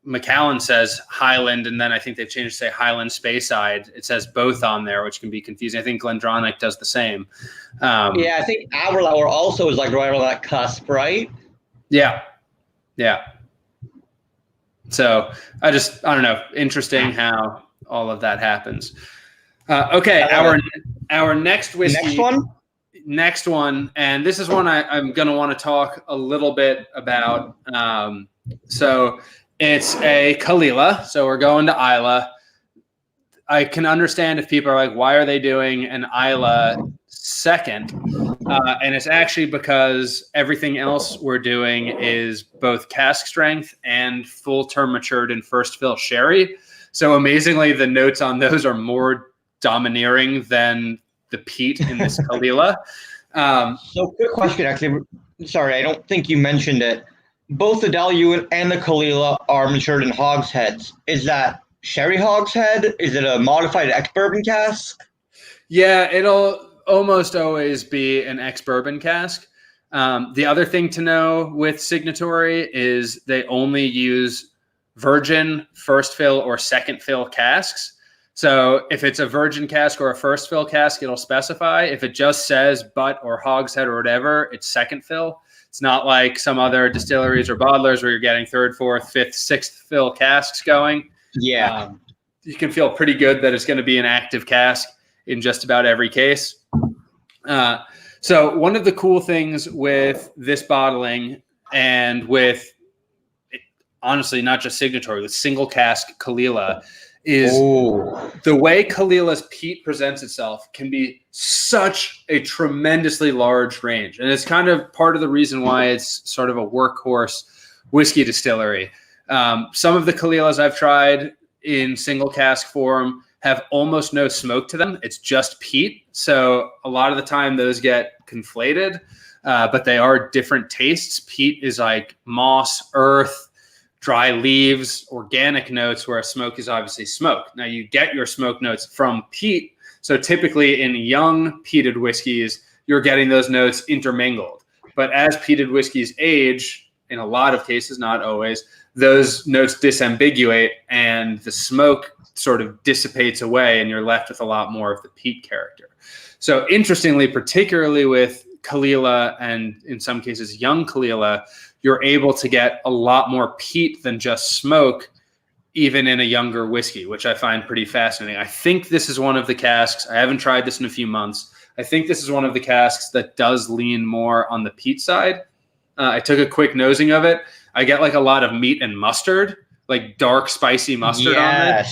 Macallan says Highland, and then I think they've changed to say Highland Speyside. It says both on there, which can be confusing. I think Glendronach does the same. Yeah, I think Aberlour also is like right on that cusp, right? Yeah. Yeah. So I don't know. Interesting how all of that happens. Okay, our next whiskey. Next one, and this is one I'm going to want to talk a little bit about. So it's a Kalila. So we're going to Islay. I can understand if people are like, why are they doing an Islay second? And it's actually because everything else we're doing is both cask strength and full term matured and first fill sherry. So amazingly, the notes on those are more domineering than the peat in this Kalila. So quick question, actually. Sorry, I don't think you mentioned it. Both the Dalyuan and the Kalila are matured in hogsheads. Is that sherry hogshead? Is it a modified ex-bourbon cask? Yeah, it'll almost always be an ex-bourbon cask. The other thing to know with Signatory is they only use virgin, first fill, or second fill casks. So if it's a virgin cask or a first fill cask, it'll specify. If it just says butt or hogshead or whatever, it's second fill. It's not like some other distilleries or bottlers where you're getting third, fourth, fifth, sixth fill casks going. Yeah. You can feel pretty good that it's going to be an active cask in just about every case. So one of the cool things with this bottling and with, honestly, not just Signatory, with single cask Kalila is the way Kalila's peat presents itself can be such a tremendously large range. And it's kind of part of the reason why it's sort of a workhorse whiskey distillery. Some of the Kalilas I've tried in single cask form have almost no smoke to them. It's just peat. So a lot of the time those get conflated, but they are different tastes. Peat is like moss, earth, dry leaves, organic notes, where smoke is obviously smoke. Now you get your smoke notes from peat. So typically in young peated whiskeys, you're getting those notes intermingled. But as peated whiskeys age, in a lot of cases, not always, those notes disambiguate and the smoke sort of dissipates away and you're left with a lot more of the peat character. So interestingly, particularly with Kalila and in some cases young Kalila, you're able to get a lot more peat than just smoke, even in a younger whiskey, which I find pretty fascinating. I think this is one of the casks. I haven't tried this in a few months. I think this is one of the casks that does lean more on the peat side. I took a quick nosing of it. I get like a lot of meat and mustard, like dark, spicy mustard on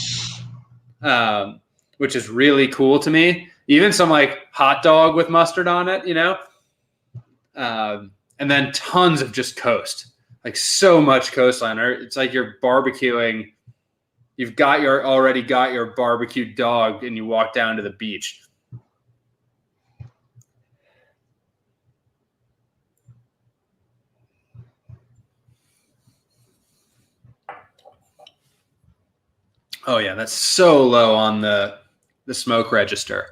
it, which is really cool to me. Even some like hot dog with mustard on it, you know? And then tons of just coast, like so much coastline. It's like you're barbecuing. You've already got your barbecued dog and you walk down to the beach. Oh yeah, that's so low on the smoke register.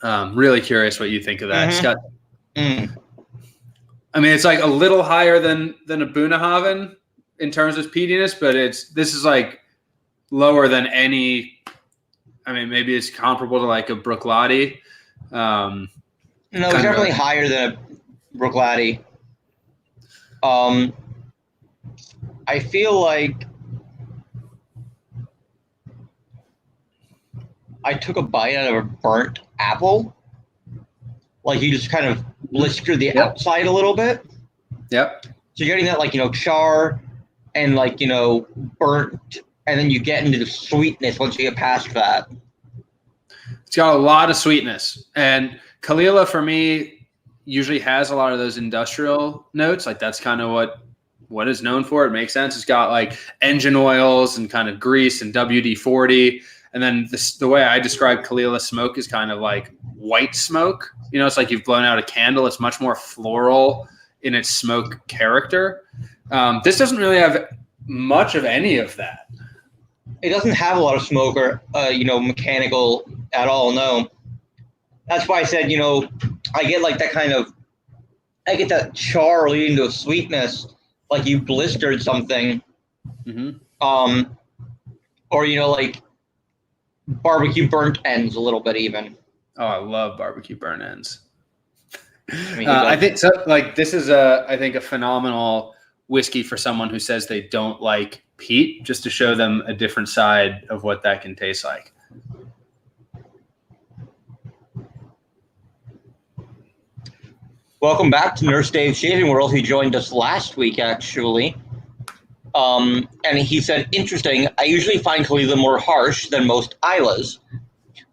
Really curious what you think of that, Scott. I mean, it's like a little higher than a Bunnahabhain in terms of peatiness, but this is like lower than any. I mean, maybe it's comparable to like a Bruichladdich. No, it's definitely higher than a Bruichladdich. I feel like I took a bite out of a burnt apple. Like you just kind of blister the outside a little bit. Yep. So you're getting that like, char and like, burnt, and then you get into the sweetness once you get past that. It's got a lot of sweetness. And Kalila for me usually has a lot of those industrial notes. Like that's kind of what is known for. It makes sense. It's got like engine oils and kind of grease and WD-40. And then the way I describe Kalila smoke is kind of like white smoke. It's like you've blown out a candle. It's much more floral in its smoke character. This doesn't really have much of any of that. It doesn't have a lot of smoke or, mechanical at all. No. That's why I said, I get like that I get that char leading to a sweetness, like you blistered something. Mm-hmm. Or, like barbecue burnt ends a little bit even. Oh, I love barbecue burnt ends. I think so. Like this is I think a phenomenal whiskey for someone who says they don't like peat, just to show them a different side of what that can taste like. Welcome back to Nurse Dave's Shaving World. He joined us last week, actually. And he said, interesting, I usually find Kalila more harsh than most Islas.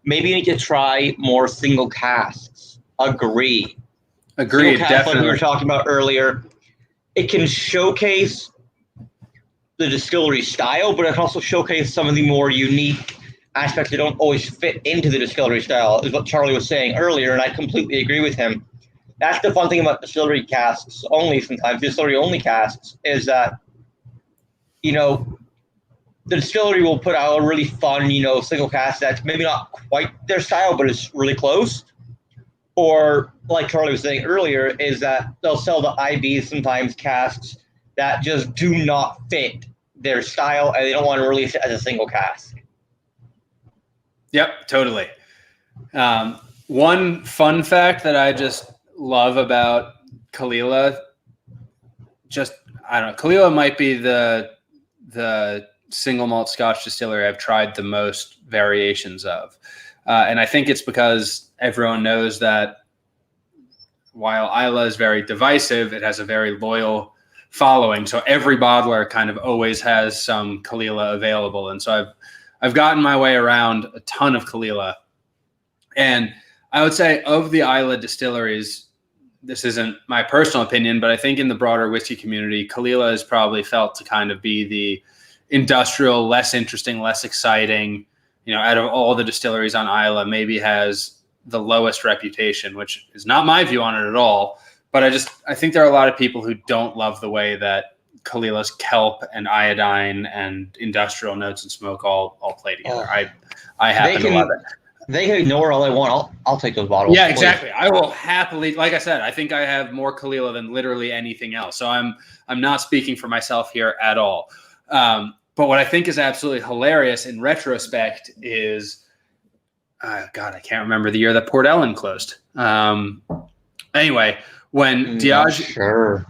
Maybe you need to try more single casks. Agreed, definitely. Like we were talking about earlier, it can showcase the distillery style, but it can also showcase some of the more unique aspects that don't always fit into the distillery style, is what Charlie was saying earlier, and I completely agree with him. That's the fun thing about distillery casks only sometimes, distillery only casks, is that, the distillery will put out a really fun, single cask that's maybe not quite their style, but it's really close. Or, like Charlie was saying earlier, is that they'll sell the IBs sometimes casks that just do not fit their style, and they don't want to release it as a single cask. Yep, totally. One fun fact that I just love about Kalila, Kalila might be the single malt Scotch distillery I've tried the most variations of. And I think it's because everyone knows that while Isla is very divisive, it has a very loyal following. So every bottler kind of always has some Kalila available. And so I've gotten my way around a ton of Kalila. And I would say of the Isla distilleries, this isn't my personal opinion, but I think in the broader whiskey community, Kalila is probably felt to kind of be the industrial, less interesting, less exciting, out of all the distilleries on Isla, maybe has the lowest reputation, which is not my view on it at all. But I think there are a lot of people who don't love the way that Kalila's kelp and iodine and industrial notes and smoke all play together. I happen to love it. They can ignore all they want. I'll take those bottles. Yeah, exactly. Please. I will happily, like I said, I think I have more Kalila than literally anything else. So I'm not speaking for myself here at all. But what I think is absolutely hilarious in retrospect is, God, I can't remember the year that Port Ellen closed. Anyway, when Diageo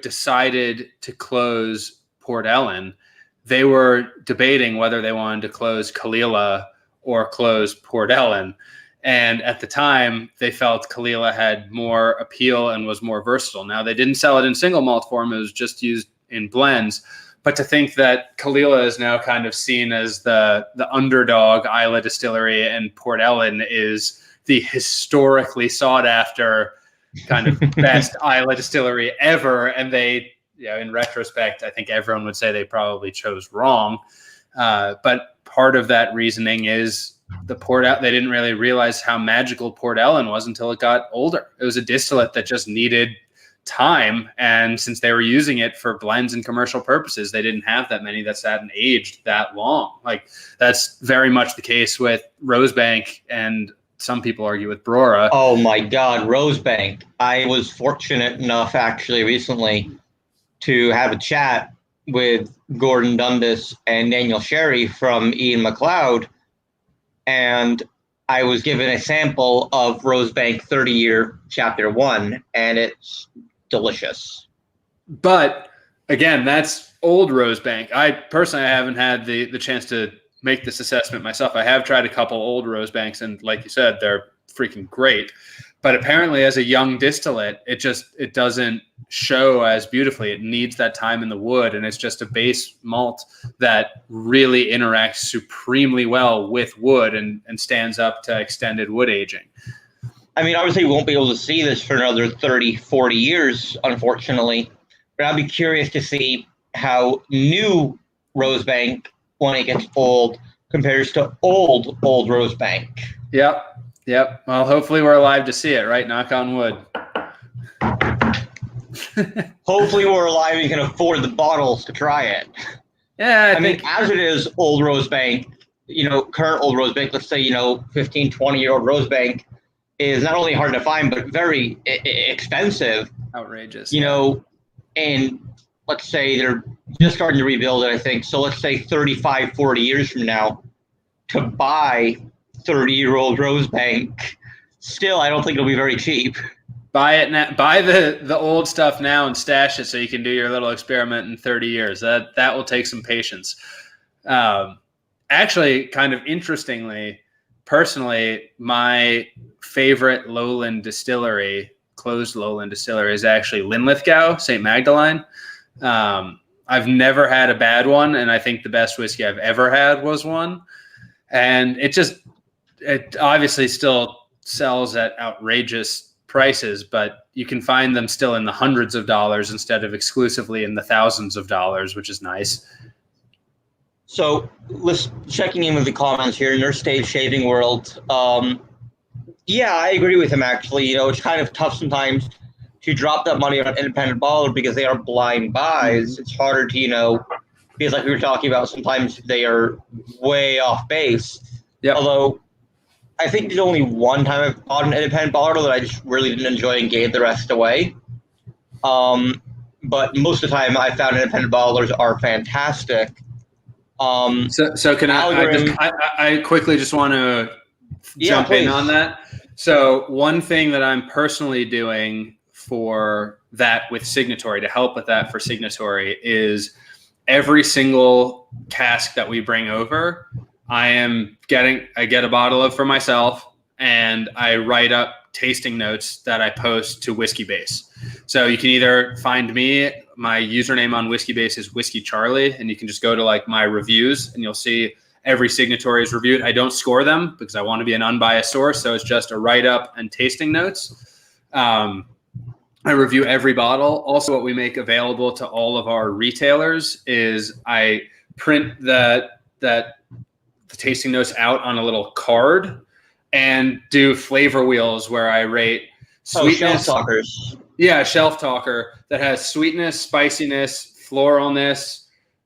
decided to close Port Ellen, they were debating whether they wanted to close Kalila or close Port Ellen. And at the time, they felt Kalila had more appeal and was more versatile. Now, they didn't sell it in single malt form. It was just used in blends. But to think that Kalila is now kind of seen as the underdog Isla distillery and Port Ellen is the historically sought after kind of best Isla distillery ever. And they, in retrospect, I think everyone would say they probably chose wrong. But part of that reasoning is they didn't really realize how magical Port Ellen was until it got older. It was a distillate that just needed time, and since they were using it for blends and commercial purposes, they didn't have that many that sat and aged that long. Like that's very much the case with Rosebank, and some people argue with Brora. Oh my God, Rosebank! I was fortunate enough actually recently to have a chat with Gordon Dundas and Daniel Sherry from Ian MacLeod, and I was given a sample of Rosebank 30-year Chapter 1, and it's delicious. But again, that's old Rosebank. I personally haven't had the chance to make this assessment myself. I have tried a couple old Rosebanks, and like you said, they're freaking great. But apparently as a young distillate, it doesn't show as beautifully. It needs that time in the wood, and it's just a base malt that really interacts supremely well with wood and stands up to extended wood aging. I mean, obviously we won't be able to see this for another 30, 40 years, unfortunately. But I'd be curious to see how new Rosebank, when it gets old, compares to old Rosebank. Yep. Well, hopefully we're alive to see it, right? Knock on wood. Hopefully we're alive and can afford the bottles to try it. Yeah, I mean, as it is, old Rosebank, current old Rosebank, let's say, 15, 20-year-old Rosebank is not only hard to find, but very expensive. Outrageous. And let's say they're just starting to rebuild it, I think. So let's say 35, 40 years from now, to buy 30-year-old Rosebank, still, I don't think it'll be very cheap. Buy it now. Buy the old stuff now and stash it so you can do your little experiment in 30 years. That will take some patience. Actually, kind of interestingly, personally, my favorite lowland distillery, closed lowland distillery, is actually Linlithgow, St. Magdalene. I've never had a bad one, and I think the best whiskey I've ever had was one. And it obviously still sells at outrageous prices, but you can find them still in the hundreds of dollars instead of exclusively in the thousands of dollars, which is nice. So let's checking in with the comments here in their stage shaving world. Yeah, I agree with him, actually. It's kind of tough sometimes to drop that money on an independent bottler because they are blind buys. It's harder to, because like we were talking about, sometimes they are way off base. Yeah. Although I think there's only one time I've bought an independent bottler that I just really didn't enjoy and gave the rest away. But most of the time I found independent bottlers are fantastic. So can I quickly just want to jump in on that. So one thing that I'm personally doing for that with Signatory, to help with that for Signatory, is every single cask that we bring over, I get a bottle of for myself, and I write up tasting notes that I post to Whiskey Base. So you can either find me, my username on Whiskey Base is Whiskey Charlie, and you can just go to like my reviews and you'll see every Signatory is reviewed. I don't score them because I want to be an unbiased source. So it's just a write up and tasting notes. I review every bottle. Also, what we make available to all of our retailers is I print the tasting notes out on a little card and do flavor wheels where I rate sweetness. Shelf talkers. Yeah, shelf talker that has sweetness, spiciness, floralness,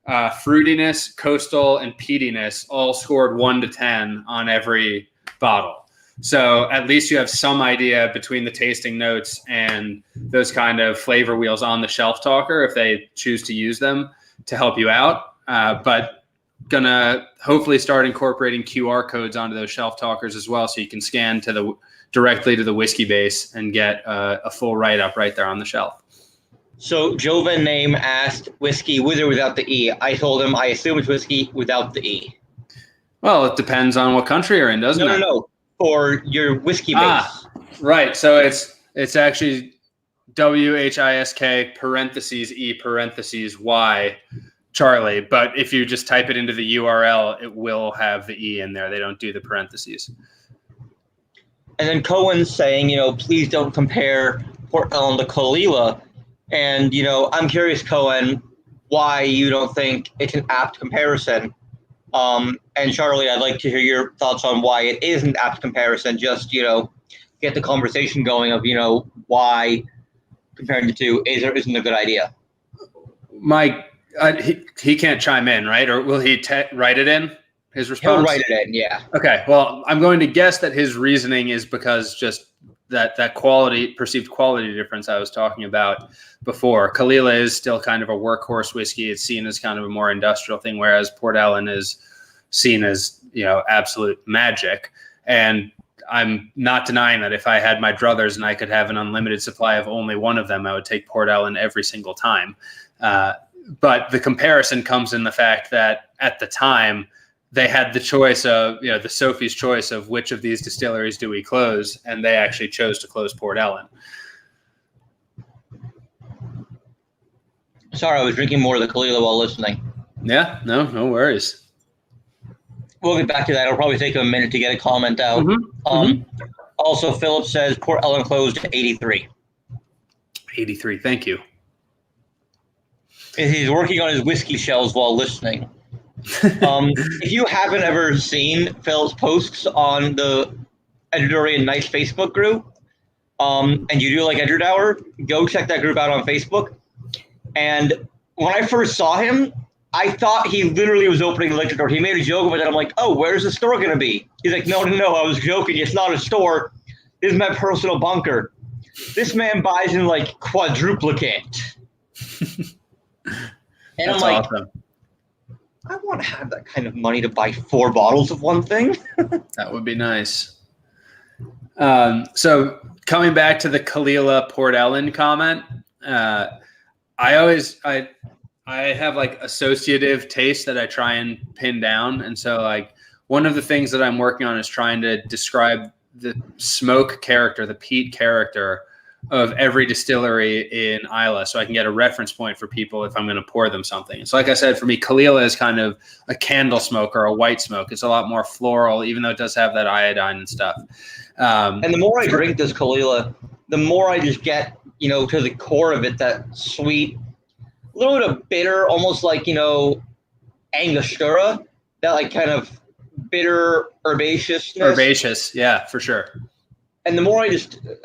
fruitiness, coastal, and peatiness, all scored 1 to 10 on every bottle. So at least you have some idea between the tasting notes and those kind of flavor wheels on the shelf talker if they choose to use them to help you out. But gonna hopefully start incorporating QR codes onto those shelf talkers as well, so you can scan directly to the Whiskey Base and get a full write-up right there on the shelf. So Jovan Name asked whiskey with or without the E. I told him I assume it's whiskey without the E. Well, it depends on what country you're in, doesn't it? No. For your Whiskey Base. Right. So it's actually WHISK parentheses E parentheses Y Charlie. But if you just type it into the URL, it will have the E in there. They don't do the parentheses. And then Cohen's saying, please don't compare Port Ellen to Kalila. And, I'm curious, Cohen, why you don't think it's an apt comparison. And Charlie, I'd like to hear your thoughts on why it is an apt comparison. Just, get the conversation going of, why comparing the two is or isn't a good idea. Mike, he can't chime in, right? Or will he write it in? His response? He'll write it in, yeah. Okay, well, I'm going to guess that his reasoning is because just that perceived quality difference I was talking about before. Kalila is still kind of a workhorse whiskey. It's seen as kind of a more industrial thing, whereas Port Ellen is seen as, absolute magic. And I'm not denying that if I had my druthers and I could have an unlimited supply of only one of them, I would take Port Ellen every single time. But the comparison comes in the fact that at the time, they had the choice of, the Sophie's choice of which of these distilleries do we close, and they actually chose to close Port Ellen. Sorry, I was drinking more of the Kalila while listening. Yeah, no worries. We'll get back to that. It'll probably take a minute to get a comment out. Also, Philip says Port Ellen closed at 83. 83, thank you. He's working on his whiskey shelves while listening. If you haven't ever seen Philip's posts on the Editorial and Nice Facebook group, and you do like Edward Hour, go check that group out on Facebook. And when I first saw him, I thought he literally was opening a liquor store. He made a joke about it. I'm like, oh, where's the store going to be? He's like, no, I was joking. It's not a store. This is my personal bunker. This man buys in like quadruplicate. And That's I'm like, awesome. I want to have that kind of money to buy 4 bottles of one thing. That would be nice. So coming back to the Kalila Port Ellen comment, I have like associative taste that I try and pin down. And so like one of the things that I'm working on is trying to describe the smoke character, the peat character of every distillery in Islay, so I can get a reference point for people if I'm going to pour them something. So like I said, for me, Kalila is kind of a candle smoke or a white smoke. It's a lot more floral, even though it does have that iodine and stuff. And the more I drink this Kalila, the more I just get, to the core of it, that sweet, a little bit of bitter, almost like, Angostura, that like kind of bitter herbaceousness. Herbaceous, yeah, for sure. And the more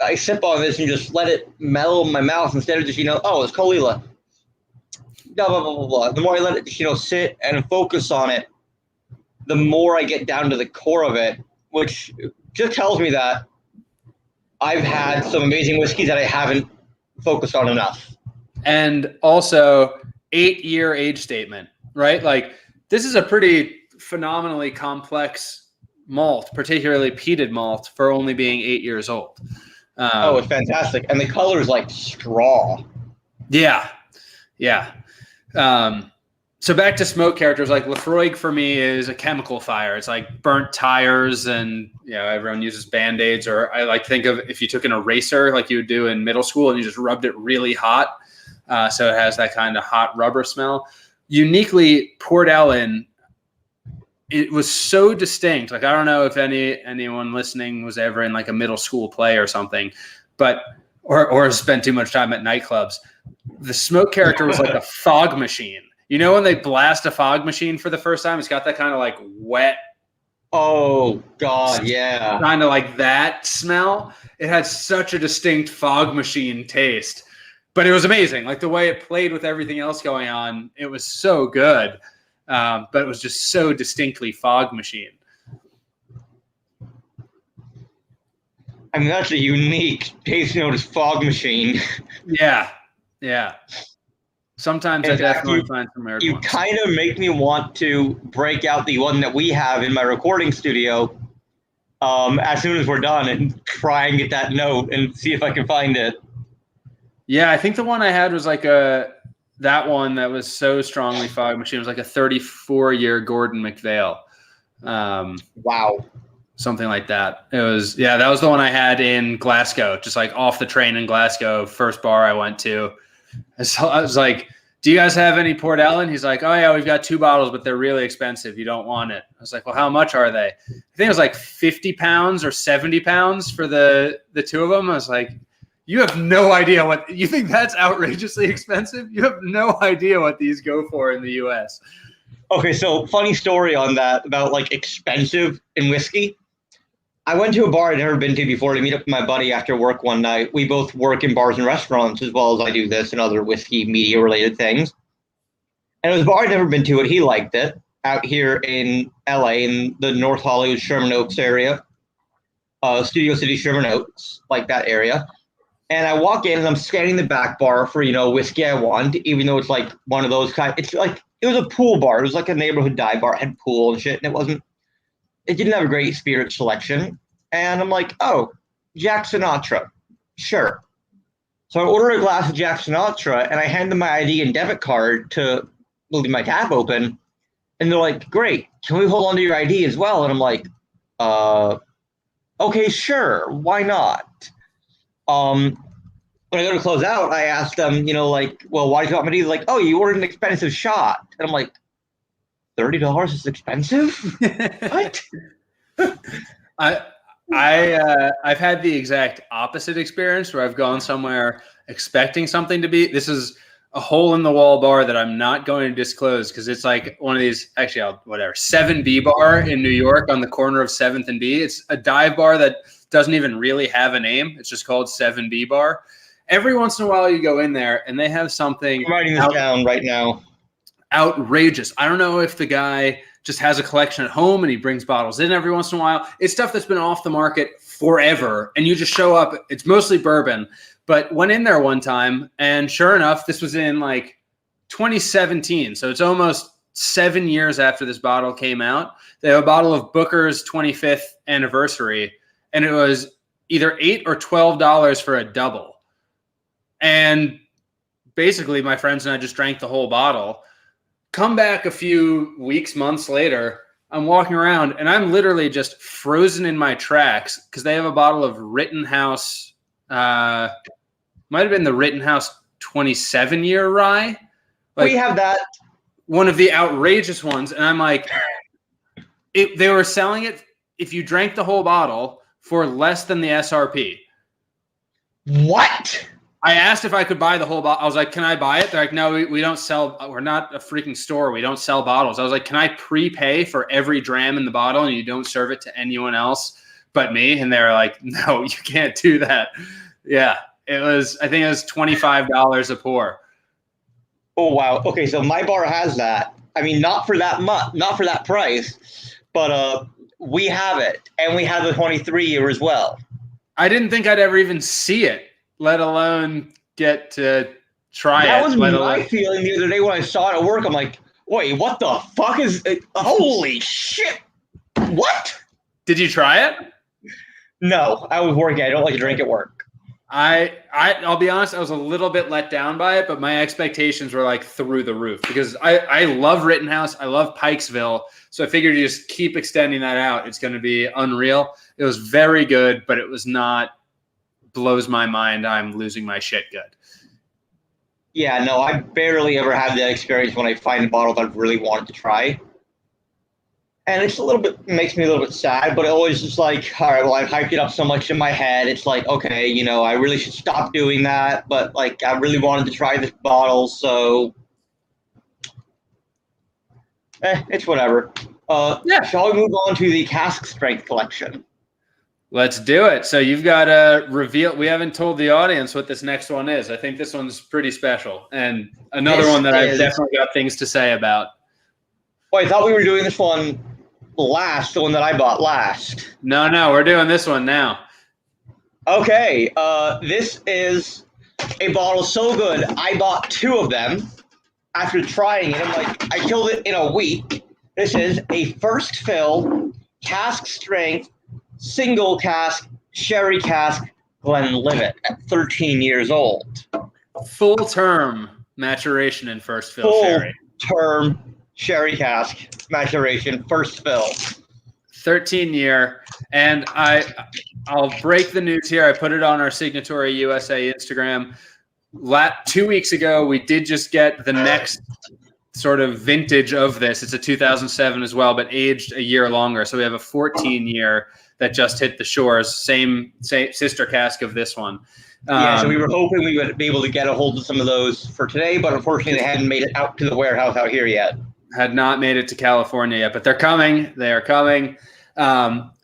I sip on this and just let it mellow in my mouth instead of just, oh, it's Kalila. Blah, blah, blah, blah, blah. The more I let it just, sit and focus on it, the more I get down to the core of it, which just tells me that I've had some amazing whiskeys that I haven't focused on enough. And also 8-year age statement, right? Like this is a pretty phenomenally complex malt, particularly peated malt, for only being 8 years old. It's fantastic. And the color is like straw. Yeah. So back to smoke characters, like Laphroaig for me is a chemical fire. It's like burnt tires and, everyone uses Band-Aids, or I like think of if you took an eraser like you would do in middle school and you just rubbed it really hot. So it has that kind of hot rubber smell. Uniquely, Port Ellen, it was so distinct. Like, I don't know if anyone listening was ever in like a middle school play or something, but, or spent too much time at nightclubs. The smoke character was like a fog machine. When they blast a fog machine for the first time, it's got that kind of like wet. Oh God. Yeah. Kind of like that smell. It had such a distinct fog machine taste, but it was amazing. Like the way it played with everything else going on, it was so good. But it was just so distinctly fog machine. I mean, that's a unique taste note, is fog machine. Yeah. Sometimes I definitely find some weird ones. You kind of make me want to break out the one that we have in my recording studio as soon as we're done and try and get that note and see if I can find it. Yeah, I think the one I had was like that one that was so strongly fog machine was like a 34-year Gordon MacPhail. Wow. Something like that. It was, that was the one I had in Glasgow, just like off the train in Glasgow, first bar I went to. I was like, do you guys have any Port Ellen? He's like, oh yeah, we've got 2 bottles, but they're really expensive. You don't want it. I was like, well, how much are they? I think it was like 50 pounds or 70 pounds for the 2 of them. I was like, you have no idea what you think that's outrageously expensive. You have no idea what these go for in the US. Okay. So funny story on that about like expensive in whiskey. I went to a bar I'd never been to before to meet up with my buddy after work one night. We both work in bars and restaurants as well as I do this and other whiskey media related things. And it was a bar I'd never been to, and he liked it, out here in LA in the North Hollywood, Sherman Oaks area. Studio City, Sherman Oaks, like that area. And I walk in and I'm scanning the back bar for, whiskey I want, even though it's like one of those it's like, it was a pool bar. It was like a neighborhood dive bar. It had pool and shit, and it didn't have a great spirit selection. And I'm like, oh, Jack Sinatra. Sure. So I order a glass of Jack Sinatra and I hand them my ID and debit card to leave my tab open. And they're like, great, can we hold on to your ID as well? And I'm like, okay, sure, why not? When I go to close out, I asked them, like, well, why do you want me to do? Like, oh, you ordered an expensive shot. And I'm like, $30 is expensive? What? I've had the exact opposite experience where I've gone somewhere expecting something to be. This is a hole in the wall bar that I'm not going to disclose because it's like one of these. Actually, 7B bar in New York on the corner of 7th and B. It's a dive bar that doesn't even really have a name. It's just called 7B bar. Every once in a while, you go in there and they have something. I'm writing this down right now. Outrageous. I don't know if the guy just has a collection at home and he brings bottles in every once in a while. It's stuff that's been off the market forever. And you just show up. It's mostly bourbon. But went in there one time, and sure enough, this was in like 2017. So it's almost 7 years after this bottle came out. They have a bottle of Booker's 25th anniversary, and it was either $8 or $12 for a double. And basically, my friends and I just drank the whole bottle. Come back a few weeks, months later, I'm walking around, and I'm literally just frozen in my tracks because they have a bottle of Rittenhouse. Might have been the Rittenhouse 27-year rye. We have that. One of the outrageous ones. And I'm like, they were selling it if you drank the whole bottle for less than the SRP. What? I asked if I could buy the whole bottle. I was like, can I buy it? They're like, no, we don't sell. We're not a freaking store. We don't sell bottles. I was like, can I prepay for every dram in the bottle and you don't serve it to anyone else but me? And they were like, no, you can't do that. Yeah. I think it was $25 a pour. Oh, wow. Okay. So my bar has that. I mean, not for that much, not for that price, but we have it. And we have the 23-year as well. I didn't think I'd ever even see it, let alone get to try it. That was my feeling the other day when I saw it at work. I'm like, wait, what the fuck is it? Holy shit. What? Did you try it? No, I was working. I don't like to drink at work. I'll be honest, I was a little bit let down by it, but my expectations were like through the roof because I love Rittenhouse. I love Pikesville. So I figured you just keep extending that out. It's going to be unreal. It was very good, but it was not blows my mind. I'm losing my shit good. Yeah, no, I barely ever had that experience when I find a bottle that I really wanted to try. And it's makes me a little bit sad, but it always just like, all right, well, I've hyped it up so much in my head. It's like, okay, I really should stop doing that. But like, I really wanted to try this bottle, so it's whatever. Yeah. Shall we move on to the cask strength collection? Let's do it. So you've got to reveal. We haven't told the audience what this next one is. I think this one's pretty special, and another one that I've definitely got things to say about. Well, I thought we were doing this one last, the one that I bought last. No, we're doing this one now. Okay, this is a bottle so good, I bought two of them after trying it. I'm like, I killed it in a week. This is a first fill, cask strength, single cask, sherry cask, Glenlivet at 13 years old. Full term maturation in first fill sherry. Full term sherry cask maturation, first fill. 13-year. And I'll break the news here. I put it on our Signatory USA Instagram. 2 weeks ago, we did just get the next sort of vintage of this. It's a 2007 as well, but aged a year longer. So we have a 14-year that just hit the shores. Same sister cask of this one. So we were hoping we would be able to get a hold of some of those for today, but unfortunately they hadn't made it out to the warehouse out here yet. Had not made it to California yet, but they're coming. They are coming.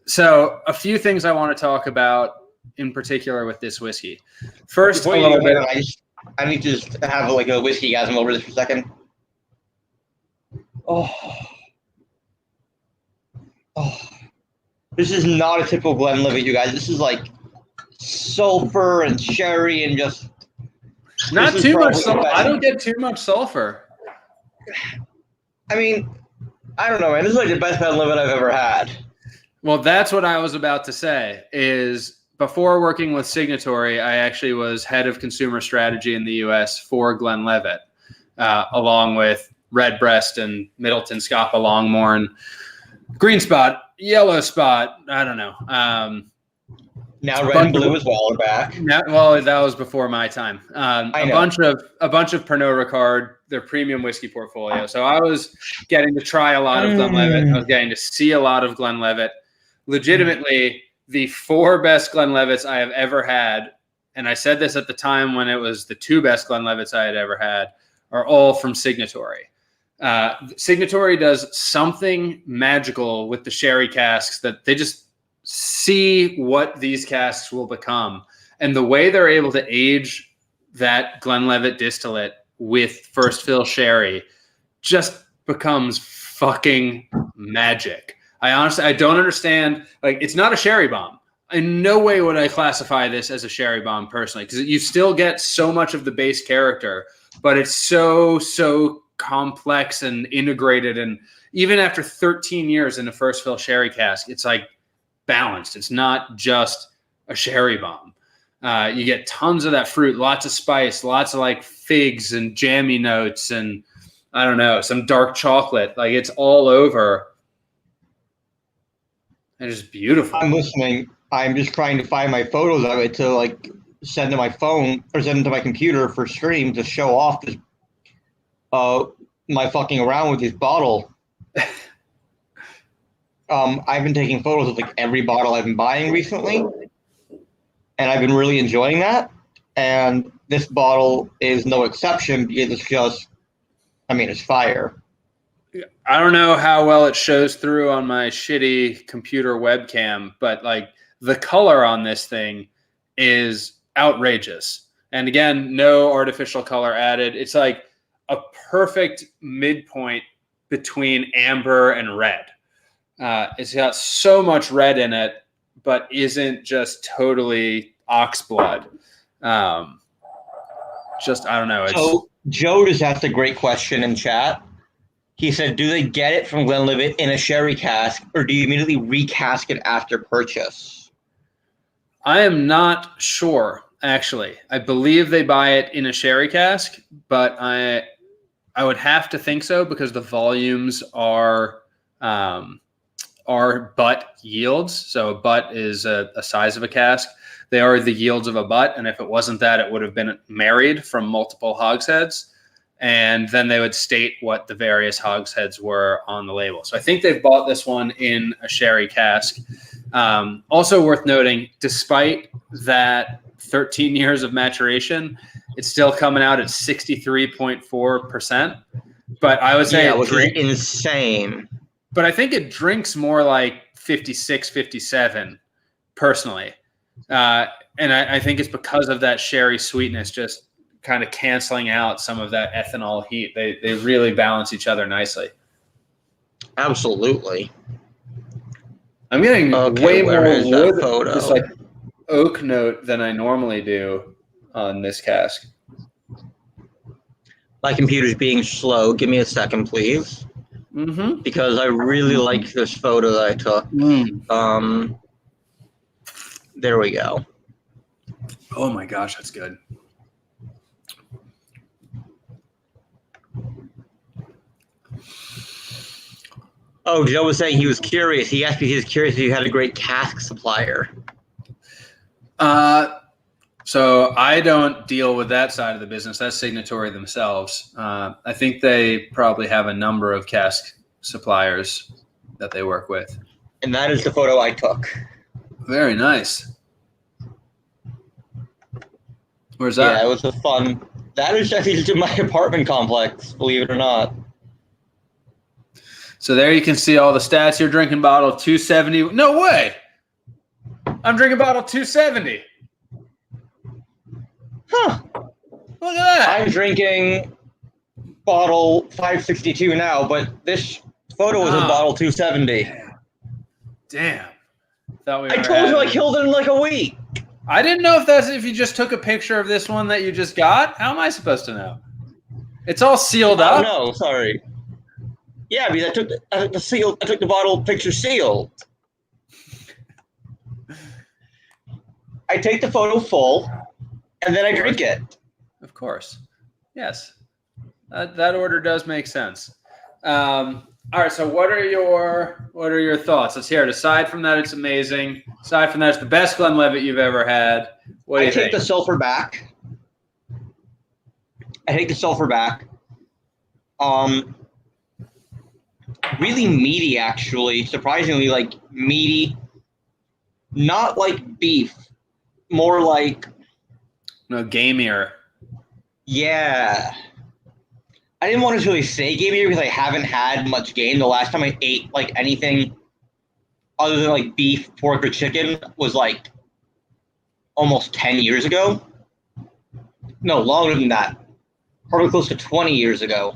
So a few things I want to talk about in particular with this whiskey. First, I need to just have like a whiskey gasm over this for a second. Oh. This is not a typical Glenlivet, you guys. This is like sulfur and sherry and just not too much sulfur. I don't get too much sulfur. I mean, I don't know, man. This is like the best Glenlivet I've ever had. Well, that's what I was about to say is before working with Signatory, I actually was head of consumer strategy in the U.S. for Glenlivet, along with Redbreast and Middleton, Scapa, Longmorn, Green Spot, Yellow Spot. I don't know. Now red and blue as well are back. Well, that was before my time. I a know. bunch of Pernod Ricard, their premium whiskey portfolio. So I was getting to try a lot of Glenlivet. I was getting to see a lot of Glenlivet. Legitimately, the 4 best Glenlivets I have ever had, and I said this at the time when it was the 2 best Glenlivets I had ever had, are all from Signatory. Signatory does something magical with the sherry casks that they just see what these casks will become. And the way they're able to age that Glenlivet distillate with first fill sherry just becomes fucking magic. I don't understand. Like, it's not a sherry bomb. In no way would I classify this as a sherry bomb personally, because you still get so much of the base character, but it's so complex and integrated. And even after 13 years in a first fill sherry cask, it's like balanced. It's not just a sherry bomb. You get tons of that fruit, lots of spice, lots of like figs and jammy notes, and I don't know, some dark chocolate. Like, it's all over. It's just beautiful. I'm listening. I'm just trying to find my photos of it to like send to my phone or send them to my computer for stream to show off this, my fucking around with this bottle. I've been taking photos of like every bottle I've been buying recently, and I've been really enjoying that. And this bottle is no exception because it's just, I mean, it's fire. I don't know how well it shows through on my shitty computer webcam, but like the color on this thing is outrageous. And again, no artificial color added. It's like a perfect midpoint between amber and red. It's got so much red in it, but isn't just totally ox blood. Just, I don't know. So Joe just asked a great question in chat. He said, do they get it from Glenlivet in a sherry cask, or do you immediately recask it after purchase? I am not sure, actually. I believe they buy it in a sherry cask, but I would have to think so because the volumes are butt yields. So a butt is a size of a cask. They are the yields of a butt, and if it wasn't that, it would have been married from multiple hogsheads. And then they would state what the various hogsheads were on the label. So I think they've bought this one in a sherry cask. Also worth noting, despite that 13 years of maturation, it's still coming out at 63.4%. But I would say which is insane. But I think it drinks more like 56, 57, personally. And I think it's because of that sherry sweetness just kind of canceling out some of that ethanol heat. They really balance each other nicely. Absolutely. I'm getting way more wood, photo? just like oak note than I normally do on this cask. My computer's being slow. Give me a second, please. Mm-hmm. Because I really like this photo that I took. There we go. Oh my gosh, that's good. Oh, Joe was saying he was curious. He asked me if he was curious if you had a great cask supplier. So I don't deal with that side of the business. That's Signatory themselves. I think they probably have a number of cask suppliers that they work with. And that is the photo I took. Very nice. Where's that? Yeah, it was a fun. That is actually just in my apartment complex, believe it or not. So there you can see all the stats. You're drinking bottle 270. No way. I'm drinking bottle 270. Huh. Look at that. I'm drinking bottle 562 now, but this photo was in bottle 270. Damn. I told you I killed it in like a week. I didn't know if you just took a picture of this one that you just got. How am I supposed to know? It's all sealed up. Oh, no, sorry. Yeah, because I took the bottle picture sealed. I take the photo full, and then I drink it. Of course. Yes. That order does make sense. All right. So what are your thoughts? Let's hear it. Aside from that, it's amazing. Aside from that, it's the best Glenlivet you've ever had. What do you think? I take the sulfur back. Really meaty, actually. Surprisingly, like meaty. Not like beef. More like No, gamier. Yeah. I didn't want to really say gamier because I haven't had much game. The last time I ate like anything other than like beef, pork, or chicken was like almost 10 years ago. No, longer than that. Probably close to 20 years ago.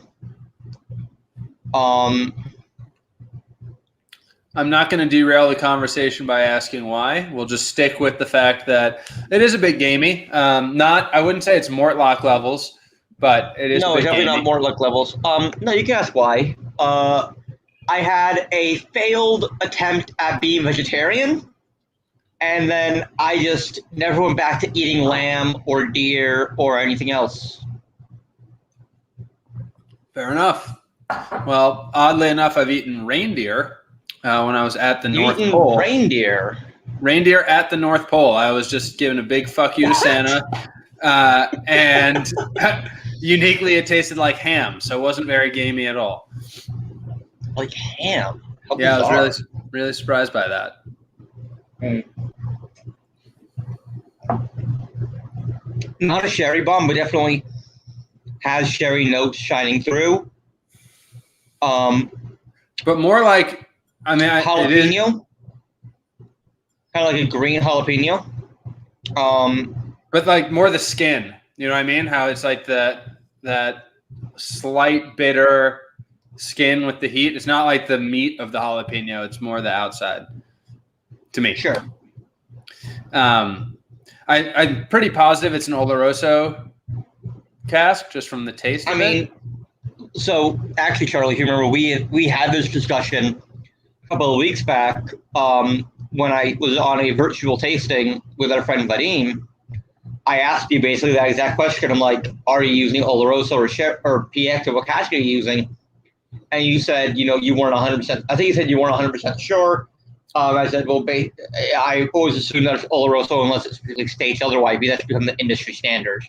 I'm not going to derail the conversation by asking why. We'll just stick with the fact that it is a bit gamey. I wouldn't say it's Mortlock levels, but it is. No, it's definitely not Mortlock levels. No, you can ask why. I had a failed attempt at being vegetarian, and then I just never went back to eating lamb or deer or anything else. Fair enough. Well, oddly enough, I've eaten reindeer when I was at the North Pole. Reindeer at the North Pole. I was just giving a big fuck you to Santa, and uniquely, it tasted like ham, so it wasn't very gamey at all. Like ham? How yeah, bizarre. I was really surprised by that. Not a sherry bomb, but definitely has sherry notes shining through. But more like, jalapeno, kind of like a green jalapeno. But like more the skin. You know what I mean? How it's like that slight bitter skin with the heat. It's not like the meat of the jalapeno. It's more the outside. To me, sure. I'm pretty positive it's an Oloroso cask just from the taste of it. So actually, Charlie, if you remember, we had this discussion a couple of weeks back when I was on a virtual tasting with our friend Vadim. I asked you basically that exact question. I'm like, are you using Oloroso or PX, or what cask are you using? And you said, you weren't 100%. I think you said you weren't 100% sure. I said, well, I always assume that it's Oloroso unless it specifically states otherwise, because that's become the industry standard.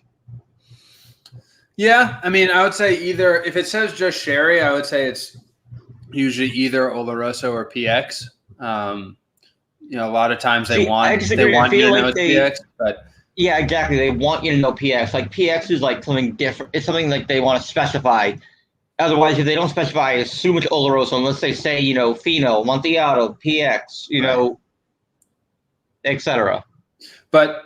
Yeah, I would say either. If it says just sherry, I would say it's usually either Oloroso or PX. A lot of times they want you to know it's PX, but yeah, exactly. They want you to know PX. Like PX is like something different. It's something like they want to specify. Otherwise, if they don't specify, it's too much Oloroso. Unless they say, Fino, Montiato, PX, etc. But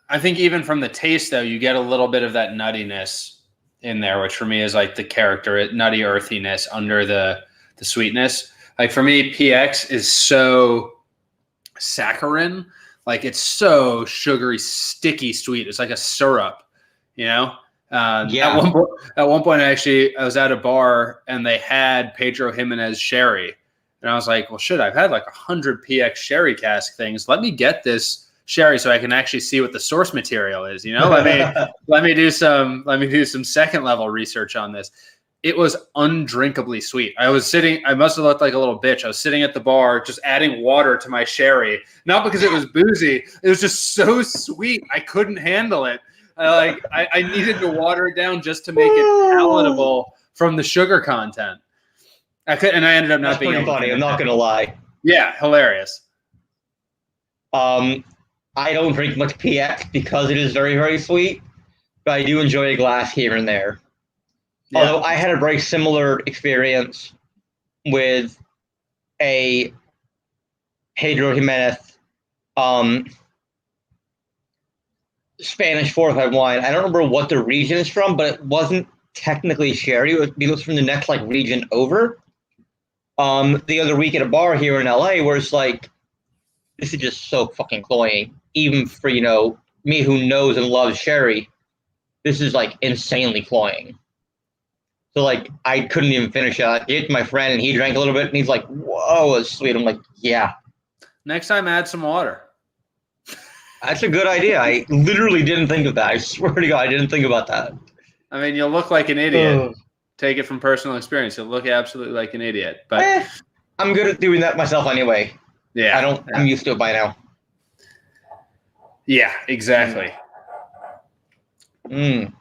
I think even from the taste, though, you get a little bit of that nuttiness in there, which for me is like the character, nutty earthiness under the sweetness. Like for me, PX is so saccharine. Like it's so sugary, sticky sweet. It's like a syrup, Yeah. At one point, I was at a bar and they had Pedro Jimenez sherry. And I was like, well, shit, I've had like 100 PX sherry cask things. Let me get this sherry so I can actually see what the source material is. Let me do some second level research on this. It was undrinkably sweet. I must have looked like a little bitch. I was sitting at the bar just adding water to my sherry, not because it was boozy. It was just so sweet. I couldn't handle it. I needed to water it down just to make it palatable from the sugar content. I ended up not being able to. Funny. I'm not gonna lie. Yeah, hilarious. I don't drink much PX because it is very, very sweet, but I do enjoy a glass here and there. Yeah. Although I had a very similar experience with a Pedro Jimenez Spanish fortified wine. I don't remember what the region is from, but it wasn't technically sherry. It was from the next region over. The other week at a bar here in LA, where it's like, this is just so fucking cloying. Even for me who knows and loves sherry, this is like insanely cloying. So I couldn't even finish it. I gave it to my friend and he drank a little bit and he's like, "Whoa, it's sweet." I'm like, "Yeah." Next time, add some water. That's a good idea. I literally didn't think of that. I swear to God, I didn't think about that. I mean, you'll look like an idiot. Ugh. Take it from personal experience. You'll look absolutely like an idiot. But I'm good at doing that myself anyway. yeah, I'm used to it by now. Yeah, exactly. Mm.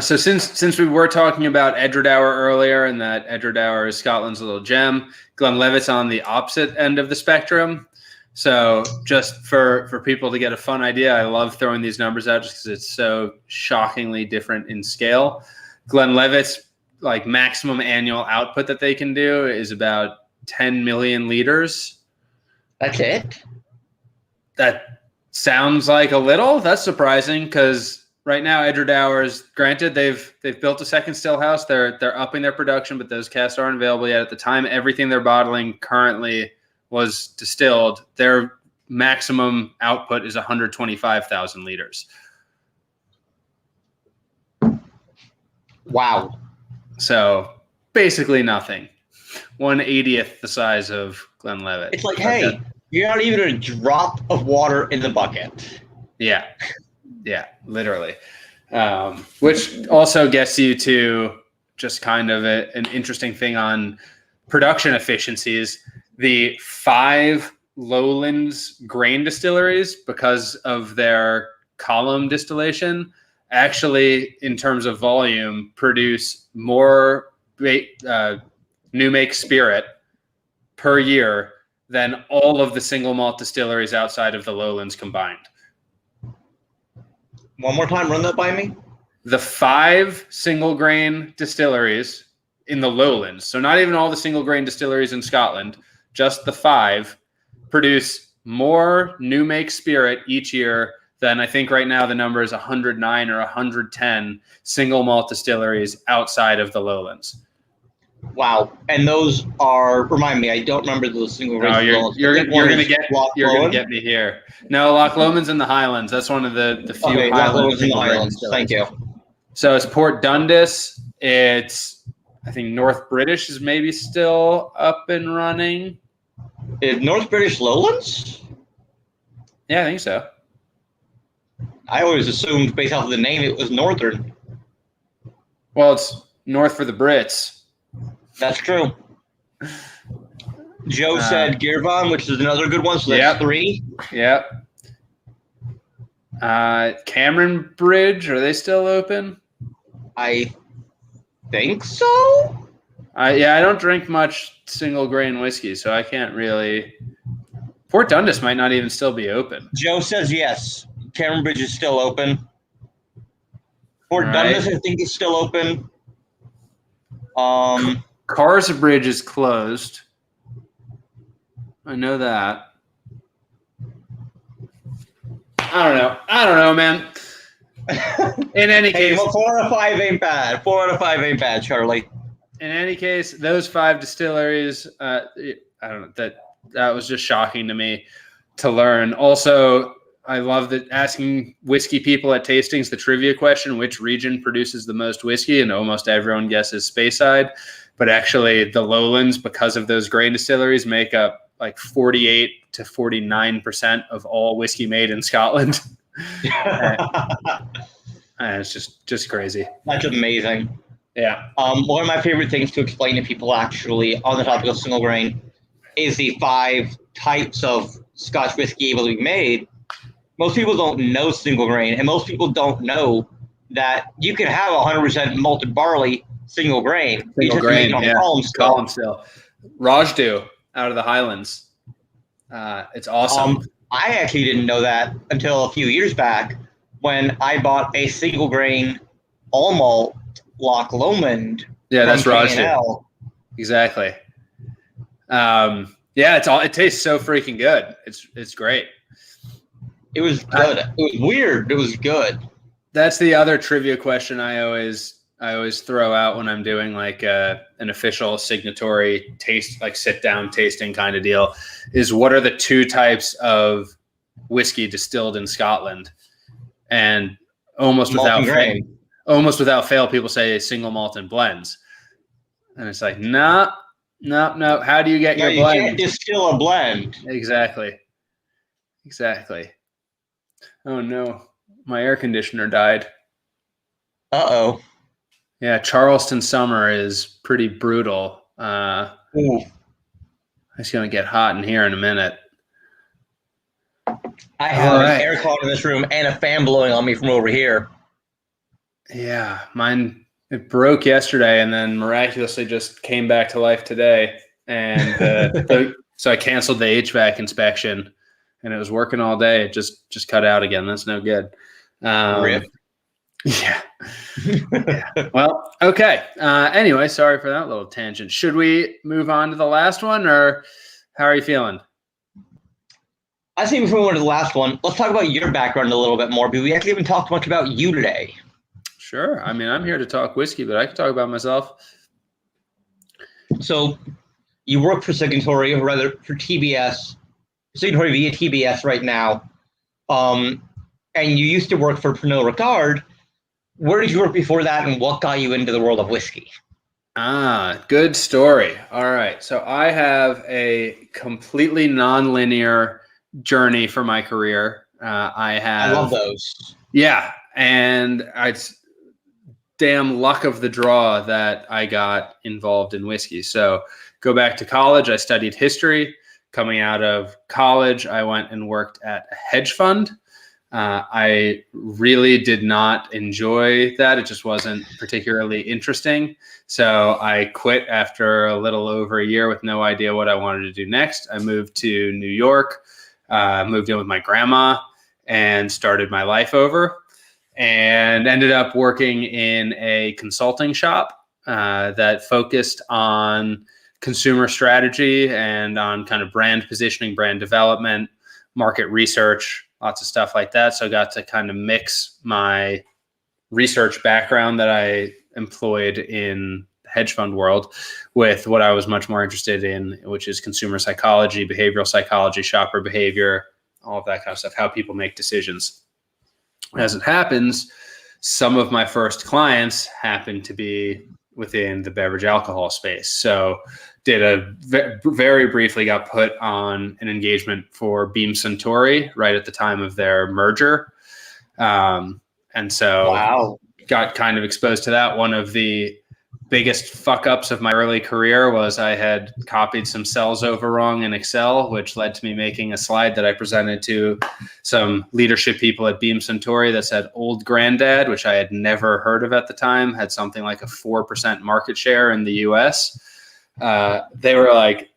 So since we were talking about Edradour earlier, and that Edradour is Scotland's little gem, Glenlivet's on the opposite end of the spectrum. So just for people to get a fun idea, I love throwing these numbers out just because it's so shockingly different in scale. Glenlivet's like maximum annual output that they can do is about 10 million liters. That's it? That sounds like a little. That's surprising because right now Edradour is, granted, they've built a second still house. They're upping their production, but those casks aren't available yet. At the time, everything they're bottling currently was distilled. Their maximum output is 125,000 liters. Wow. So basically nothing. 1/80th the size of Glenlivet. It's like, hey, you're not even a drop of water in the bucket. Yeah. Yeah, literally. Which also gets you to just kind of an interesting thing on production efficiencies. The 5 lowlands grain distilleries, because of their column distillation, actually, in terms of volume, produce more new make spirit per year than all of the single malt distilleries outside of the lowlands combined. One more time, run that by me. The 5 single grain distilleries in the lowlands, so not even all the single grain distilleries in Scotland, just the 5 produce more new make spirit each year than, I think right now the number is 109 or 110 single malt distilleries outside of the lowlands. Wow. And those are, remind me, I don't remember those single grain. No, you're gonna get me here. No, Loch Lomond's in the Highlands. That's one of the few Highlands. In the Highlands. Thank you. So it's Port Dundas. It's, I think North British is maybe still up and running. Is North British Lowlands? Yeah, I think so. I always assumed, based off of the name, it was Northern. Well, it's North for the Brits. That's true. Joe said Girvan, which is another good one, so that's 3. Yep. Cameron Bridge, are they still open? I think so. I don't drink much single grain whiskey, so I can't really. Port Dundas might not even still be open. Joe says yes. Cameron Bridge is still open. Port Dundas, I think, is still open. Carsbridge is closed. I know that. I don't know, man. In any case, 4 out of 5 ain't bad. 4 out of 5 ain't bad, Charlie. In any case, those 5 distilleries, I don't know, that was just shocking to me to learn. Also, I love that asking whiskey people at tastings the trivia question, which region produces the most whiskey, and almost everyone guesses Speyside. But actually, the lowlands, because of those grain distilleries, make up like 48 to 49% of all whiskey made in Scotland. And it's just crazy. That's amazing. Yeah. One of my favorite things to explain to people, actually, on the topic of single grain, is the 5 types of Scotch whiskey able to be made. Most people don't know single grain, and most people don't know that you can have 100% malted barley single grain. Single grain, yeah. Column still. Rajdu out of the Highlands. It's awesome. I actually didn't know that until a few years back when I bought a single grain all malt Loch Lomond. Yeah, that's Rajdu. Exactly. Yeah, it tastes so freaking good. It's great. It was good. It was weird. It was good. That's the other trivia question I always throw out when I'm doing like an official signatory taste, like sit down tasting kind of deal, is what are the 2 types of whiskey distilled in Scotland? And almost without fail, people say single malt and blends. And it's like, no. How do you get your blend? You can't distill a blend. Exactly. Oh no, my air conditioner died. Uh-oh. Yeah, Charleston summer is pretty brutal. Ooh. It's going to get hot in here in a minute. I have an air con in this room and a fan blowing on me from over here. Yeah, mine, it broke yesterday and then miraculously just came back to life today. And so I canceled the HVAC inspection and it was working all day. It just cut out again. That's no good. Rip. Yeah. Yeah. Well, okay. Anyway, sorry for that little tangent. Should we move on to the last one, or how are you feeling? I think before we go to the last one, let's talk about your background a little bit more, because we actually haven't talked much about you today. Sure. I mean, I'm here to talk whiskey, but I can talk about myself. So you work for Signatory, or rather for TBS, Signatory via TBS right now. And you used to work for Pernod Ricard. Where did you work before that, and what got you into the world of whiskey? Good story. All right. So I have a completely non-linear journey for my career. I love those. Yeah. And it's damn luck of the draw that I got involved in whiskey. So go back to college. I studied history. Coming out of college, I went and worked at a hedge fund. I really did not enjoy that. It just wasn't particularly interesting. So I quit after a little over a year with no idea what I wanted to do next. I moved to New York, moved in with my grandma, and started my life over, and ended up working in a consulting shop that focused on consumer strategy and on kind of brand positioning, brand development, market research, lots of stuff like that. So I got to kind of mix my research background that I employed in the hedge fund world with what I was much more interested in, which is consumer psychology, behavioral psychology, shopper behavior, all of that kind of stuff, how people make decisions. As it happens, some of my first clients happened to be within the beverage alcohol space. So very briefly got put on an engagement for Beam Suntory right at the time of their merger. And so got kind of exposed to that. One of the biggest fuck ups of my early career was I had copied some cells over wrong in Excel, which led to me making a slide that I presented to some leadership people at Beam Suntory that said Old Granddad, which I had never heard of at the time, had something like a 4% market share in the US. They were like,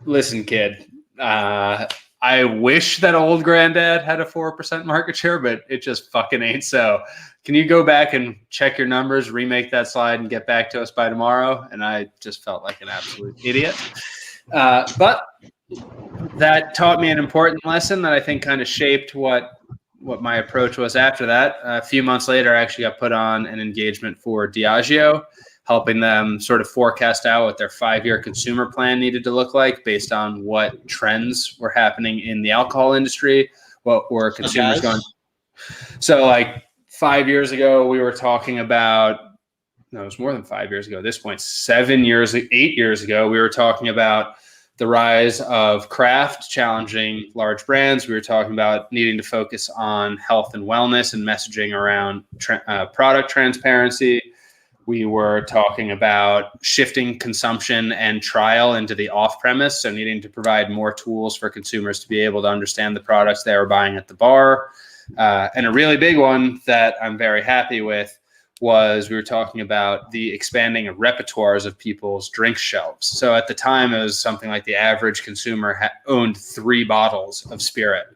listen, kid, I wish that Old Granddad had a 4% market share, but it just fucking ain't so. Can you go back and check your numbers, remake that slide, and get back to us by tomorrow? And I just felt like an absolute idiot. But that taught me an important lesson that I think kind of shaped what my approach was after that. A few months later, I actually got put on an engagement for Diageo, helping them sort of forecast out what their 5-year consumer plan needed to look like based on what trends were happening in the alcohol industry, what were consumers going. So like 5 years ago, we were talking about, no, it was more than 5 years ago at this point, 8 years ago, we were talking about the rise of craft challenging large brands. We were talking about needing to focus on health and wellness and messaging around product transparency. We were talking about shifting consumption and trial into the off-premise, so needing to provide more tools for consumers to be able to understand the products they were buying at the bar. And a really big one that I'm very happy with was we were talking about the expanding of repertoires of people's drink shelves. So at the time, it was something like the average consumer owned 3 bottles of spirit.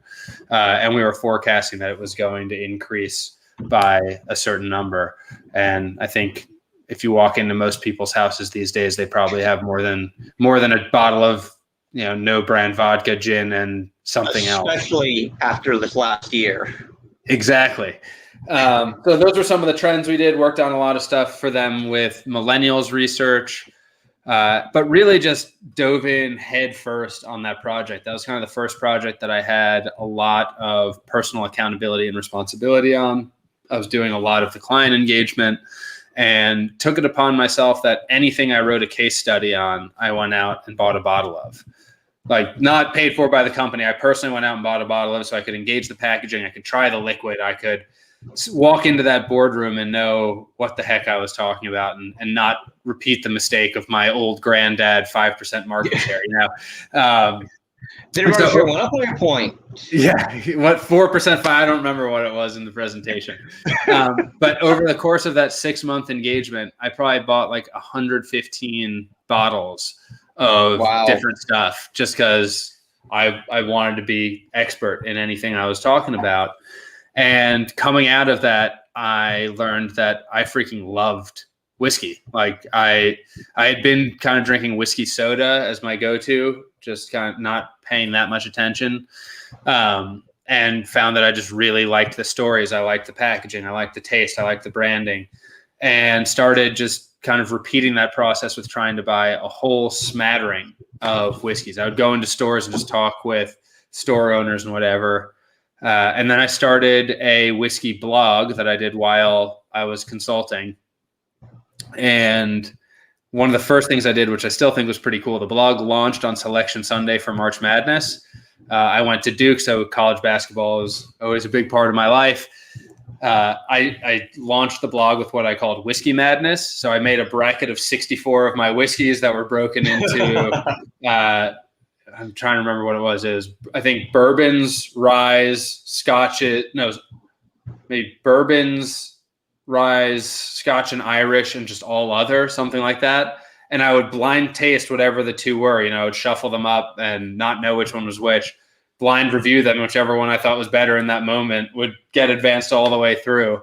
And we were forecasting that it was going to increase by a certain number. And I think if you walk into most people's houses these days, they probably have more than a bottle of, no brand vodka, gin, and something else. Especially after this last year. Exactly. So those were some of the trends we did. Worked on a lot of stuff for them with millennials research, but really just dove in head first on that project. That was kind of the first project that I had a lot of personal accountability and responsibility on. I was doing a lot of the client engagement, and took it upon myself that anything I wrote a case study on, I went out and bought a bottle of. Like, not paid for by the company. I personally went out and bought a bottle of it so I could engage the packaging. I could try the liquid. I could walk into that boardroom and know what the heck I was talking about, and not repeat the mistake of my old granddad 5% market share. Did market share went up on your point? Yeah, what 4%? I don't remember what it was in the presentation. But over the course of that 6-month engagement, I probably bought like 115 bottles of different stuff, just because I wanted to be expert in anything I was talking about. And coming out of that, I learned that I freaking loved whiskey. Like I had been kind of drinking whiskey soda as my go-to, just kind of not paying that much attention, and found that I just really liked the stories. I liked the packaging. I liked the taste. I liked the branding, and started just kind of repeating that process with trying to buy a whole smattering of whiskeys. I would go into stores and just talk with store owners and whatever. And then I started a whiskey blog that I did while I was consulting. And one of the first things I did, which I still think was pretty cool, the blog launched on Selection Sunday for March Madness. I went to Duke, so college basketball was always a big part of my life. I launched the blog with what I called Whiskey Madness. So I made a bracket of 64 of my whiskeys that were broken into I'm trying to remember what it was. It was, I think, bourbons, ryes, scotches. No, maybe bourbons, ryes, Scotch, and Irish, and just all other, something like that. And I would blind taste whatever the two were. I would shuffle them up and not know which one was which. Blind review them, whichever one I thought was better in that moment would get advanced all the way through.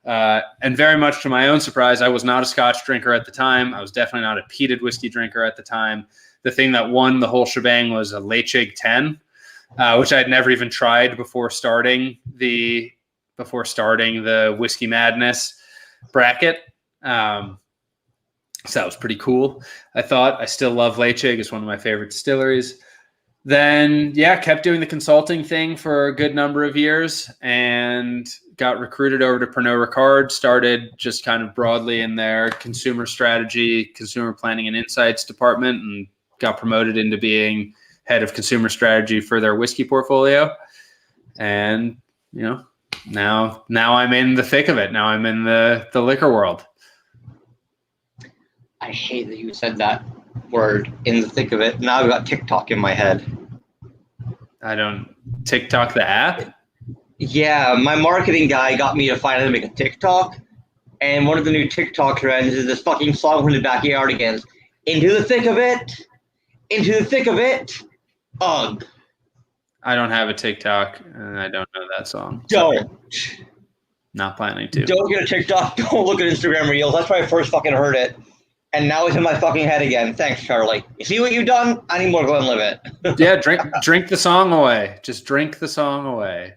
And very much to my own surprise, I was not a Scotch drinker at the time. I was definitely not a peated whiskey drinker at the time. The thing that won the whole shebang was a Laphroaig 10, which I had never even tried before starting the Whiskey Madness bracket. So that was pretty cool. I thought. I still love Laphroaig. It's one of my favorite distilleries. Then, kept doing the consulting thing for a good number of years and got recruited over to Pernod Ricard, started just kind of broadly in their consumer strategy, consumer planning and insights department, and got promoted into being head of consumer strategy for their whiskey portfolio. And, now I'm in the thick of it. Now I'm in the liquor world. I hate that you said that word, in the thick of it. Now I've got TikTok in my head. I don't TikTok the app? Yeah, my marketing guy got me to finally make a TikTok. And one of the new TikTok trends is this fucking song from the backyard again. Into the thick of it. Into the thick of it. Ugh. I don't have a TikTok, and I don't know that song. Don't. Not planning to. Don't get a TikTok. Don't look at Instagram Reels. That's where I first fucking heard it. And now it's in my fucking head again. Thanks, Charlie. You see what you've done? I need more Glenlivet. Yeah, drink the song away. Just drink the song away.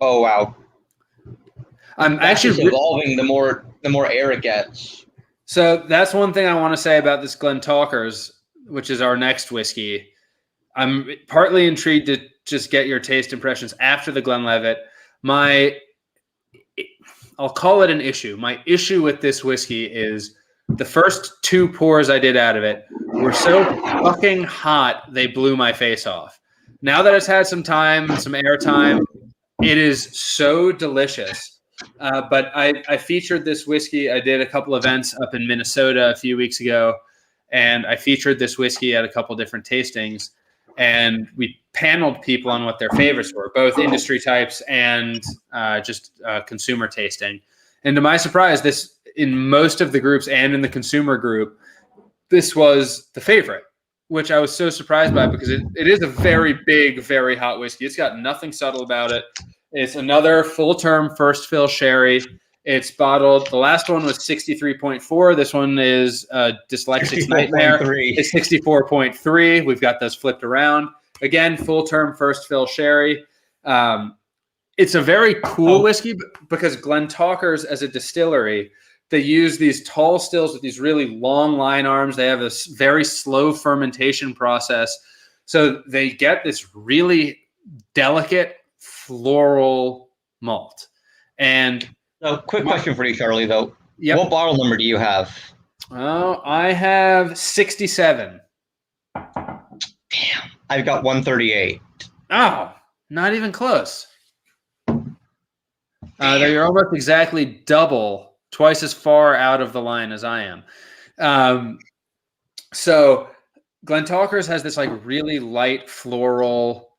Oh, wow. I'm actually evolving the more air it gets. So that's one thing I want to say about this Glentalkers, which is our next whiskey. I'm partly intrigued to just get your taste impressions after the Glenlivet. I'll call it an issue. My issue with this whiskey is the first 2 pours I did out of it were so fucking hot, they blew my face off. Now that it's had some time, some air time, it is so delicious. But I featured this whiskey. I did a couple events up in Minnesota a few weeks ago, and I featured this whiskey at a couple different tastings, and we paneled people on what their favorites were, both industry types and just consumer tasting. And to my surprise, this, in most of the groups and in the consumer group, this was the favorite, which I was so surprised by because it is a very big, very hot whiskey. It's got nothing subtle about it. It's another full-term first fill sherry. It's bottled. The last one was 63.4. This one is Dyslexic's Nightmare. It's 64.3. We've got those flipped around. Again, full-term first fill sherry. It's a very cool whiskey because Glentalkers, as a distillery, they use these tall stills with these really long line arms. They have this very slow fermentation process. So they get this really delicate floral malt. And quick question for you, Charlie, though. Yep. What bottle number do you have? Oh, I have 67. Damn. I've got 138. Oh, not even close. Though you're almost exactly twice as far out of the line as I am. So Glentalker's has this like really light floral,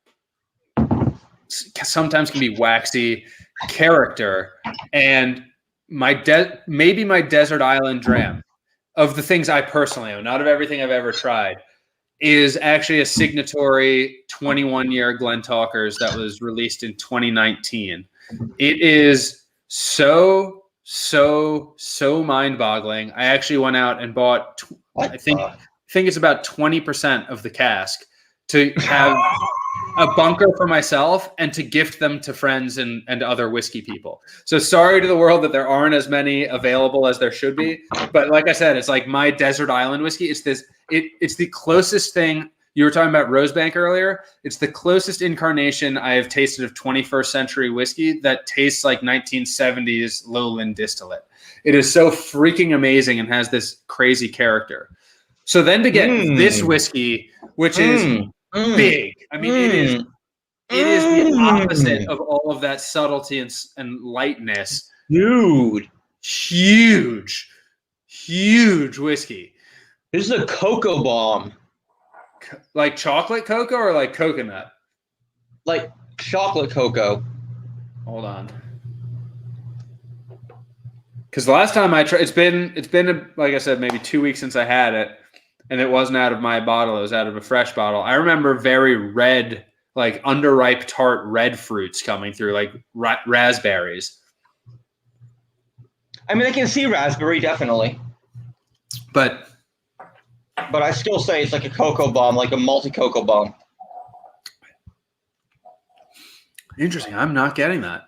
sometimes can be waxy character, and maybe my desert island dram of the things I personally own, not of everything I've ever tried, is actually a Signatory 21-year Glentalker's that was released in 2019. It is so mind-boggling. I actually went out and bought, I think it's about 20% of the cask to have a bunker for myself and to gift them to friends and other whiskey people. So sorry to the world that there aren't as many available as there should be. But like I said, it's like my desert island whiskey. It's the closest thing. You were talking about Rosebank earlier. It's the closest incarnation I have tasted of 21st century whiskey that tastes like 1970s lowland distillate. It is so freaking amazing and has this crazy character. So then to get this whiskey, which is big. I mean, it is the opposite of all of that subtlety and lightness. Dude. Huge whiskey. This is a cocoa bomb. Like chocolate cocoa or like coconut? Like chocolate cocoa. Hold on. Because the last time I tried, it's been like I said, maybe 2 weeks since I had it. And it wasn't out of my bottle. It was out of a fresh bottle. I remember very red, like underripe tart red fruits coming through, like raspberries. I mean, I can see raspberry, definitely. But I still say it's like a cocoa bomb, like a malty cocoa bomb. Interesting. I'm not getting that.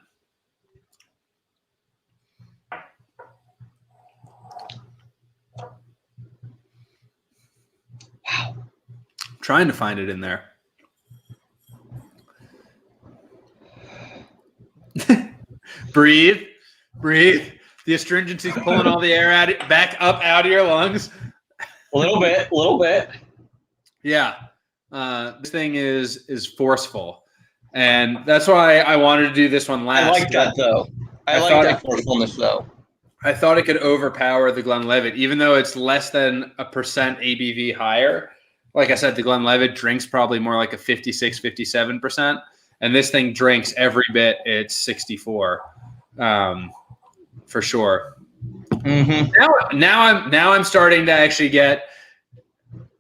Wow. I'm trying to find it in there. Breathe. The astringency's pulling all the air back up out of your lungs. A little bit. Yeah. This thing is forceful. And that's why I wanted to do this one last. I like that, though. I like that forcefulness, though. I thought it could overpower the Glenlivet, even though it's less than 1% ABV higher. Like I said, the Glenlivet drinks probably more like a 56, 57%. And this thing drinks every bit. It's 64, for sure. Mm-hmm. Now I'm starting to actually get.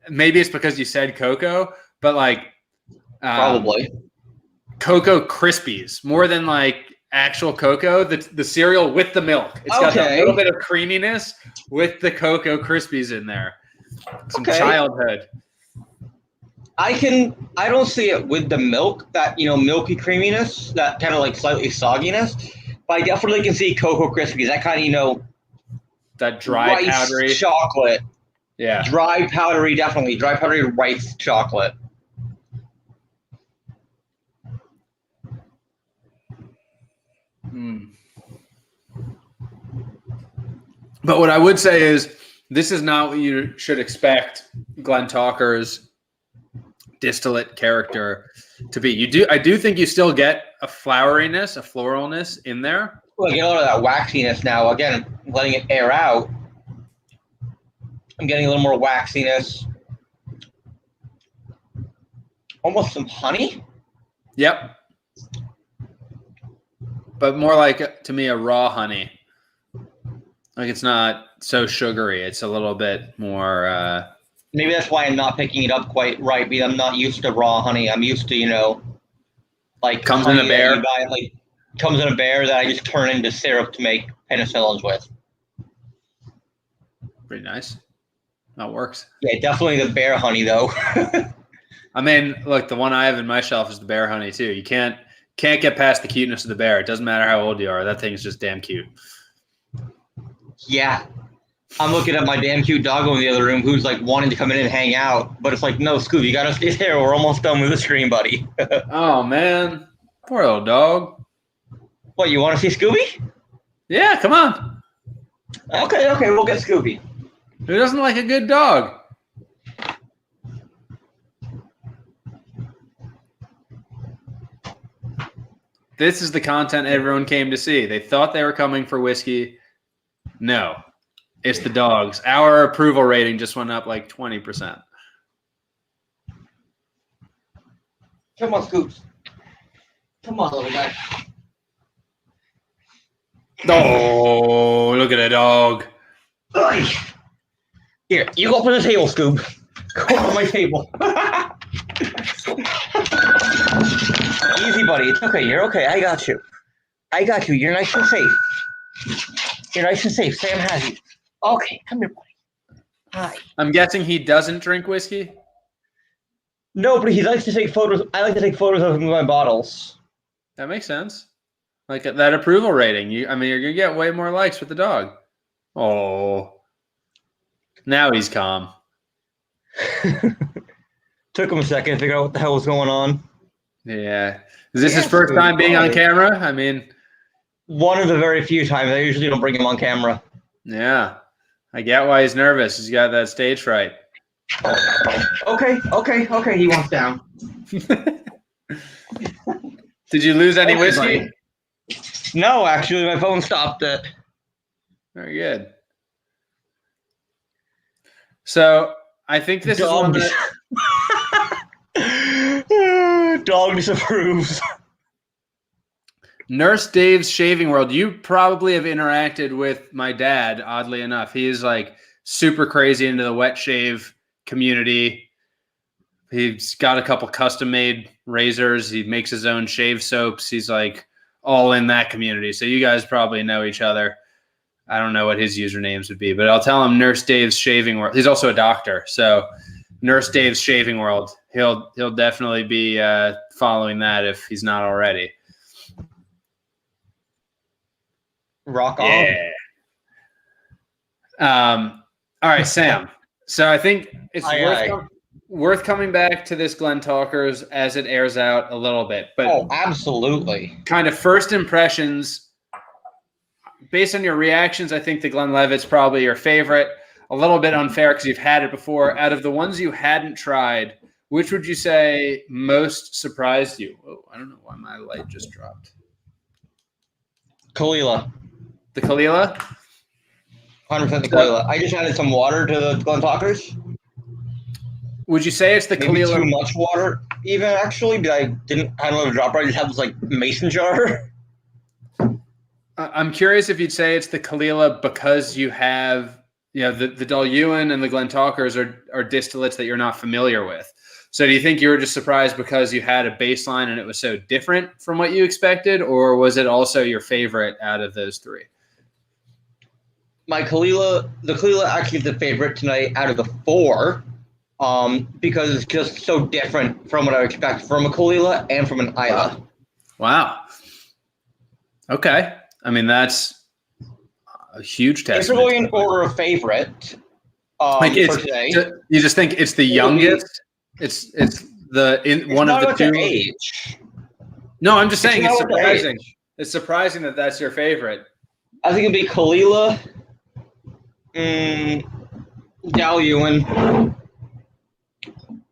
Maybe it's because you said cocoa, but like probably Cocoa Krispies more than like actual cocoa. The cereal with the milk. It's got a little bit of creaminess with the Cocoa Krispies in there. Some childhood. I don't see it with the milk, that, milky creaminess, that kind of like slightly sogginess, but I definitely can see Cocoa Krispies, that kind of, that dry, rice powdery chocolate. Yeah. Dry, powdery, definitely. Dry, powdery rice chocolate. But what I would say is this is not what you should expect Glentalker's distillate character to be. I do think you still get a floweriness, a floralness in there. Well, I get a lot of that waxiness now. Again, letting it air out. I'm getting a little more waxiness. Almost some honey. Yep. But more like, to me, a raw honey. Like, it's not so sugary. It's a little bit more... Maybe that's why I'm not picking it up quite right, because I'm not used to raw honey. I'm used to, like... Comes in a bear? Comes in a bear that I just turn into syrup to make penicillins with. Pretty nice. That works. Yeah, definitely the bear honey, though. I mean, look, the one I have in my shelf is the bear honey, too. You can't get past the cuteness of the bear. It doesn't matter how old you are. That thing's just damn cute. Yeah. I'm looking at my damn cute doggo in the other room who's, like, wanting to come in and hang out. But it's like, no, Scoob, you got to stay there. We're almost done with the stream, buddy. Oh, man. Poor little dog. What, you want to see Scooby? Yeah, come on. Okay, we'll get Scooby. Who doesn't like a good dog? This is the content everyone came to see. They thought they were coming for whiskey. No, it's the dogs. Our approval rating just went up like 20%. Come on, Scoops. Come on, little guy. Oh, look at the dog. Oi. Here, you go up on the table, Scoop. Go up on my table. Easy, buddy. It's okay. You're okay. I got you. You're nice and safe. Sam has you. Okay, come here, buddy. Hi. I'm guessing he doesn't drink whiskey? No, but he likes to take photos. I like to take photos of him with my bottles. That makes sense. Like that approval rating. You're going to get way more likes with the dog. Oh. Now he's calm. Took him a second to figure out what the hell was going on. Yeah. Is this his first time being on camera? One of the very few times. I usually don't bring him on camera. Yeah. I get why he's nervous. He's got that stage fright. Okay. He wants down. Did you lose any whiskey? Buddy. No, actually, my phone stopped it. Very good. So I think this is one that... Dog disapproves. Nurse Dave's Shaving World. You probably have interacted with my dad, oddly enough. He is like super crazy into the wet shave community. He's got a couple custom made razors. He makes his own shave soaps. He's like all in that community. So you guys probably know each other. I don't know what his usernames would be, but I'll tell him Nurse Dave's Shaving World. He's also a doctor. So Nurse Dave's Shaving World. He'll definitely be following that if he's not already. Rock on. Yeah. All right, Sam. So I think it's worth coming back to this Glen Talkers as it airs out a little bit. But absolutely. Kind of first impressions, based on your reactions, I think the Glenlivet's probably your favorite. A little bit unfair because you've had it before. Out of the ones you hadn't tried, which would you say most surprised you? Oh, I don't know why my light just dropped. Kalila. The Kalila? 100% the Kalila. I just added some water to the Glen Talkers. Would you say it's the Maybe Kalila? Too much water, even actually, but I don't have a dropper. I just have this like mason jar. I'm curious if you'd say it's the Kalila because you have, the Dol-Ewan and the Glen Talkers are distillates that you're not familiar with. So do you think you were just surprised because you had a baseline and it was so different from what you expected, or was it also your favorite out of those three? The Kalila actually is the favorite tonight out of the four, because it's just so different from what I would expect from a Kalila and from an Isla. Wow. Okay. That's a huge testament. If we're going in order of favorite, for today, you just think it's the youngest? It's one of the two. Age. No, I'm just saying it's surprising. It's surprising that that's your favorite. I think it'd be Kalila, Dol-Ewan,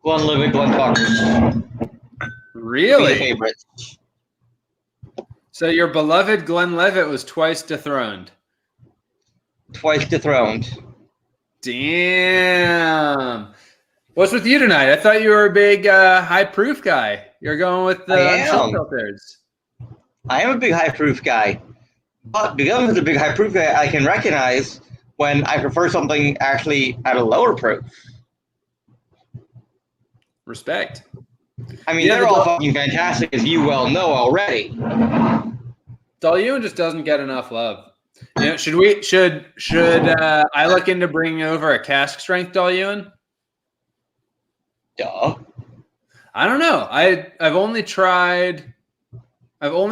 Glenlivet, Glen Talkers. Really? Favorites. So your beloved Glenlivet was twice dethroned. Damn. What's with you tonight? I thought you were a big high proof guy. You're going with the filters. I am a big high proof guy. But because I'm a big high proof guy, I can recognize when I prefer something actually at a lower proof. Respect. They're all fucking fantastic, as you well know already. Dol-Ewan just doesn't get enough love. Should I look into bringing over a cask strength Dol-Ewan? Duh. I don't know. I've only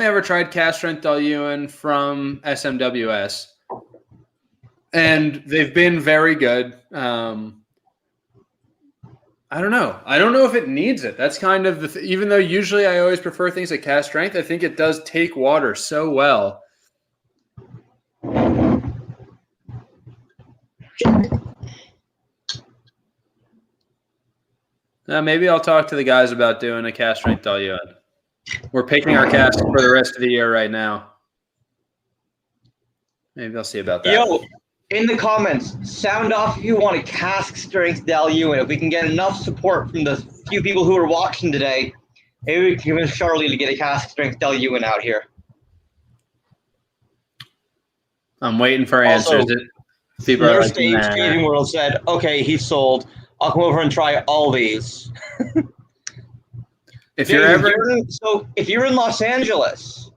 ever tried cask strength Dol-Ewan from SMWS, and they've been very good. I don't know. I don't know if it needs it. That's kind of even though usually I always prefer things at cask strength, I think it does take water so well. Maybe I'll talk to the guys about doing a cask strength Dol-Ewan. We're picking our casks for the rest of the year right now. Maybe I'll see about that. Yo, in the comments, sound off if you want a cask strength Dalyoo, and if we can get enough support from the few people who are watching today, maybe we can convince Charlie to get a cask strength Dalyoo out here. I'm waiting for answers. People are like, Dave Staging World said, "Okay, he's sold. I'll come over and try all these." If you're in Los Angeles,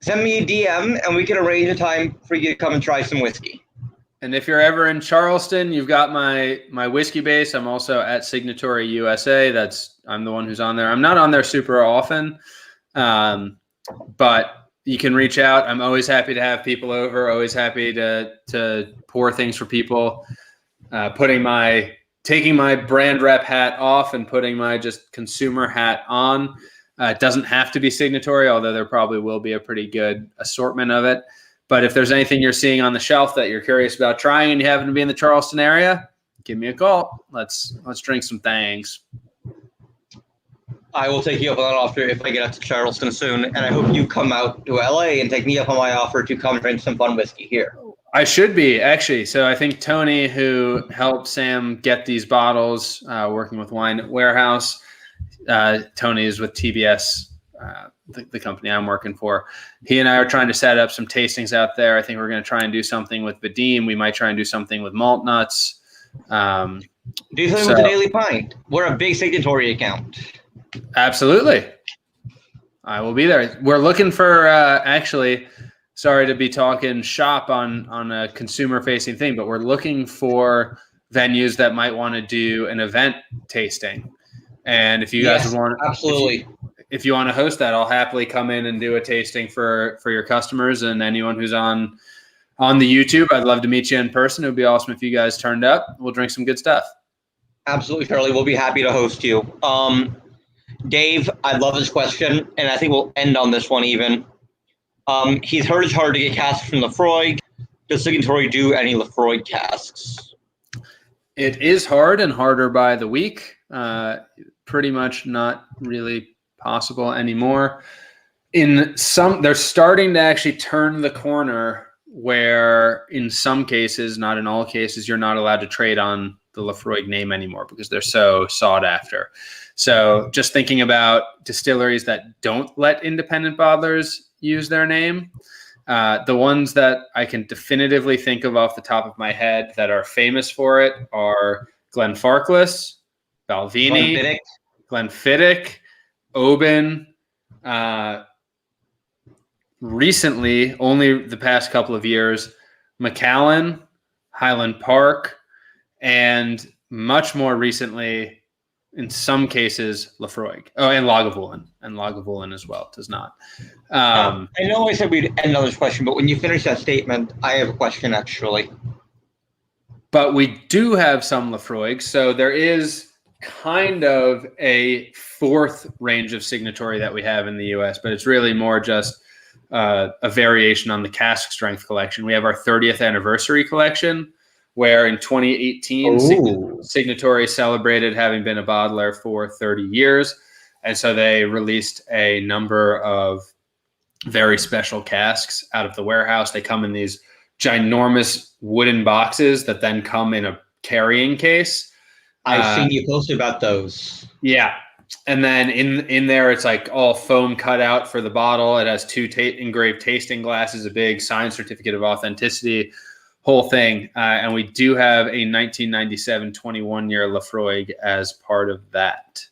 send me a DM and we can arrange a time for you to come and try some whiskey. And if you're ever in Charleston, you've got my whiskey base. I'm also at Signatory USA. I'm the one who's on there. I'm not on there super often, but you can reach out. I'm always happy to have people over. Always happy to pour things for people. Taking my brand rep hat off and putting my just consumer hat on. It doesn't have to be Signatory, although there probably will be a pretty good assortment of it. But if there's anything you're seeing on the shelf that you're curious about trying and you happen to be in the Charleston area, give me a call. Let's drink some things. I will take you up on that offer if I get out to Charleston soon, and I hope you come out to LA and take me up on my offer to come drink some fun whiskey here. I should be, actually. So I think Tony, who helped Sam get these bottles, working with Wine Warehouse, Tony is with TBS, the company I'm working for. He and I are trying to set up some tastings out there. I think we're going to try and do something with Vadim. We might try and do something with Malt Nuts. Do something with the Daily Pint. We're a big Signatory account. Absolutely. I will be there. We're looking for, actually, sorry to be talking shop on a consumer-facing thing, but we're looking for venues that might want to do an event tasting. And if you guys want, absolutely, if you want to host that, I'll happily come in and do a tasting for your customers and anyone who's on the YouTube. I'd love to meet you in person. It would be awesome if you guys turned up. We'll drink some good stuff. Absolutely, Charlie. We'll be happy to host you. Dave, I love this question, and I think we'll end on this one even. He's heard it's hard to get casks from Laphroaig. Does Signatory do any Laphroaig casks? It is hard and harder by the week. Pretty much not really possible anymore. They're starting to actually turn the corner where in some cases, not in all cases, you're not allowed to trade on the Laphroaig name anymore because they're so sought after. So just thinking about distilleries that don't let independent bottlers use their name, the ones that I can definitively think of off the top of my head that are famous for it are Glenfarclas, Balvenie, Glenfiddich, Oban. Recently, only the past couple of years, Macallan, Highland Park, and much more recently, in some cases, Laphroaig. Oh, and Lagavulin. And Lagavulin as well does not. I know I said we'd end on this question, but when you finish that statement, I have a question actually. But we do have some Laphroaig. So there is kind of a fourth range of Signatory that we have in the U.S., but it's really more just a variation on the cask strength collection. We have our 30th anniversary collection, where in 2018, Signatory celebrated having been a bottler for 30 years. And so they released a number of very special casks out of the warehouse. They come in these ginormous wooden boxes that then come in a carrying case. I've seen you post about those. Yeah. And then in there, it's like all foam cut out for the bottle. It has two engraved tasting glasses, a big signed certificate of authenticity, whole thing. And we do have a 1997 21-year Laphroaig as part of that.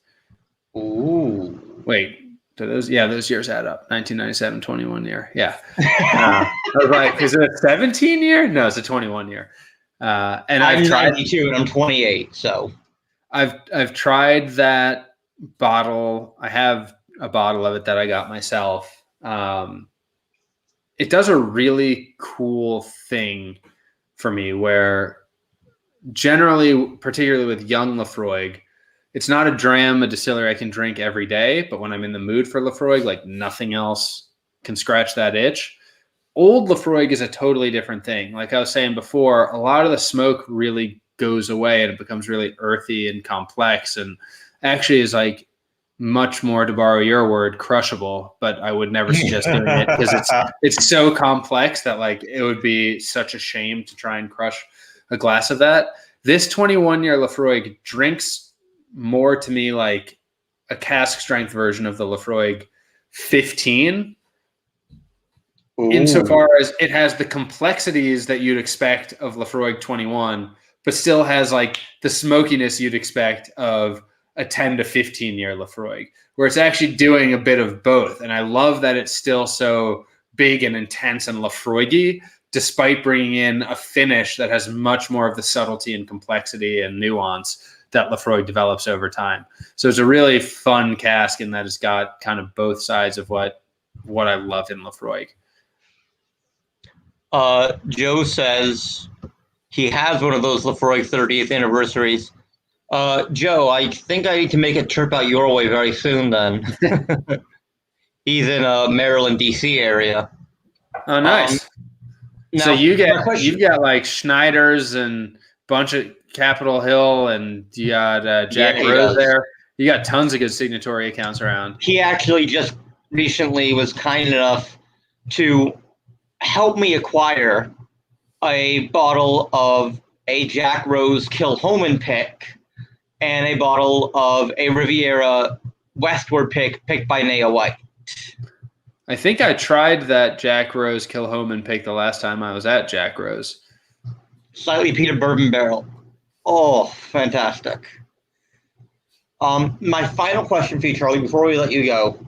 Ooh. Wait, those years add up. 1997, 21-year. Yeah. I was like, is it a 17-year? No, it's a 21-year. And I'm 92 and I'm 28, so. I've tried that bottle. I have a bottle of it that I got myself. It does a really cool thing for me where generally, particularly with young Laphroaig, it's not a dram, a distillery I can drink every day, but when I'm in the mood for Laphroaig, like nothing else can scratch that itch. Old Laphroaig is a totally different thing. Like I was saying before, a lot of the smoke really goes away and it becomes really earthy and complex and actually is like much more, to borrow your word, crushable, but I would never suggest doing it because it's so complex that like it would be such a shame to try and crush a glass of that. This 21-year Laphroaig drinks more to me like a cask strength version of the Laphroaig 15, insofar as it has the complexities that you'd expect of Laphroaig 21, but still has like the smokiness you'd expect of a 10 to 15-year Laphroaig, where it's actually doing a bit of both. And I love that it's still so big and intense and Laphroaig-y, despite bringing in a finish that has much more of the subtlety and complexity and nuance that Laphroaig develops over time. So it's a really fun cask in that it's got kind of both sides of what I love in Laphroaig. Joe says he has one of those Laphroaig 30th anniversaries. Joe, I think I need to make a trip out your way very soon then. He's in Maryland, D.C. area. Oh, nice. Now, so you've got like Schneider's and bunch of Capitol Hill, and you got Jack Rose there. You got tons of good Signatory accounts around. He actually just recently was kind enough to help me acquire a bottle of a Jack Rose Kilhoman pick and a bottle of a Riviera Westward picked by Naya White. I think I tried that Jack Rose Kilhoman pick the last time I was at Jack Rose. Slightly peated bourbon barrel. Oh, fantastic. My final question for you, Charlie, before we let you go.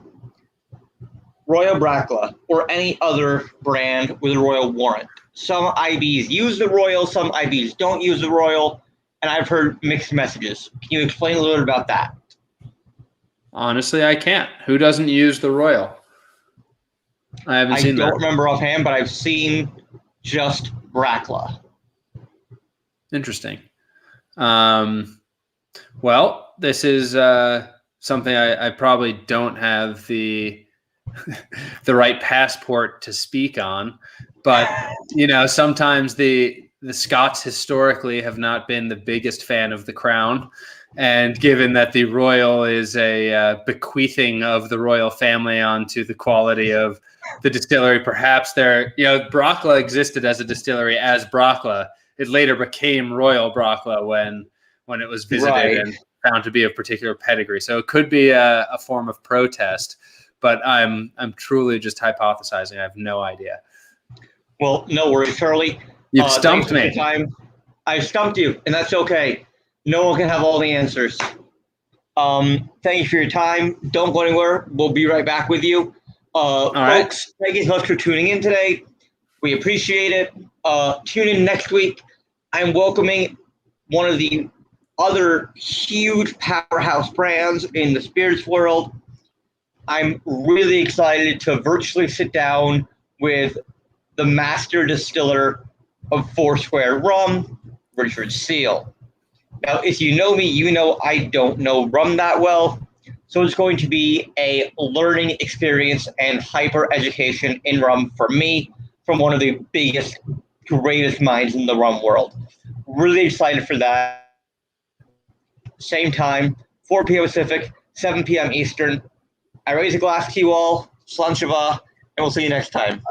Royal Bracla or any other brand with a Royal warrant. Some IBs use the Royal, some IBs don't use the Royal, and I've heard mixed messages. Can you explain a little bit about that? Honestly, I can't. Who doesn't use the Royal? I haven't seen that. I don't remember offhand, but I've seen just Bracla. Interesting. Well, this is something I probably don't have the right passport to speak on, but sometimes the Scots historically have not been the biggest fan of the crown, and given that the Royal is a bequeathing of the royal family onto the quality of the distillery, perhaps Bracla existed as a distillery as Bracla. It later became Royal Bracla when it was visited and found to be of particular pedigree. So it could be a form of protest, but I'm truly just hypothesizing. I have no idea. Well, no worries, Charlie. You've stumped me. I stumped you, and that's okay. No one can have all the answers. Thank you for your time. Don't go anywhere. We'll be right back with you. Folks, thank you so much for tuning in today. We appreciate it. Tune in next week. I'm welcoming one of the other huge powerhouse brands in the spirits world. I'm really excited to virtually sit down with the master distiller of Foursquare Rum, Richard Seal. Now, if you know me, you know I don't know rum that well, so it's going to be a learning experience and hyper education in rum for me from one of the biggest, greatest minds in the rum world. Really excited for that. Same time, 4 p.m. Pacific, 7 p.m. Eastern. I raise a glass to you all. Slan Shava, and we'll see you next time.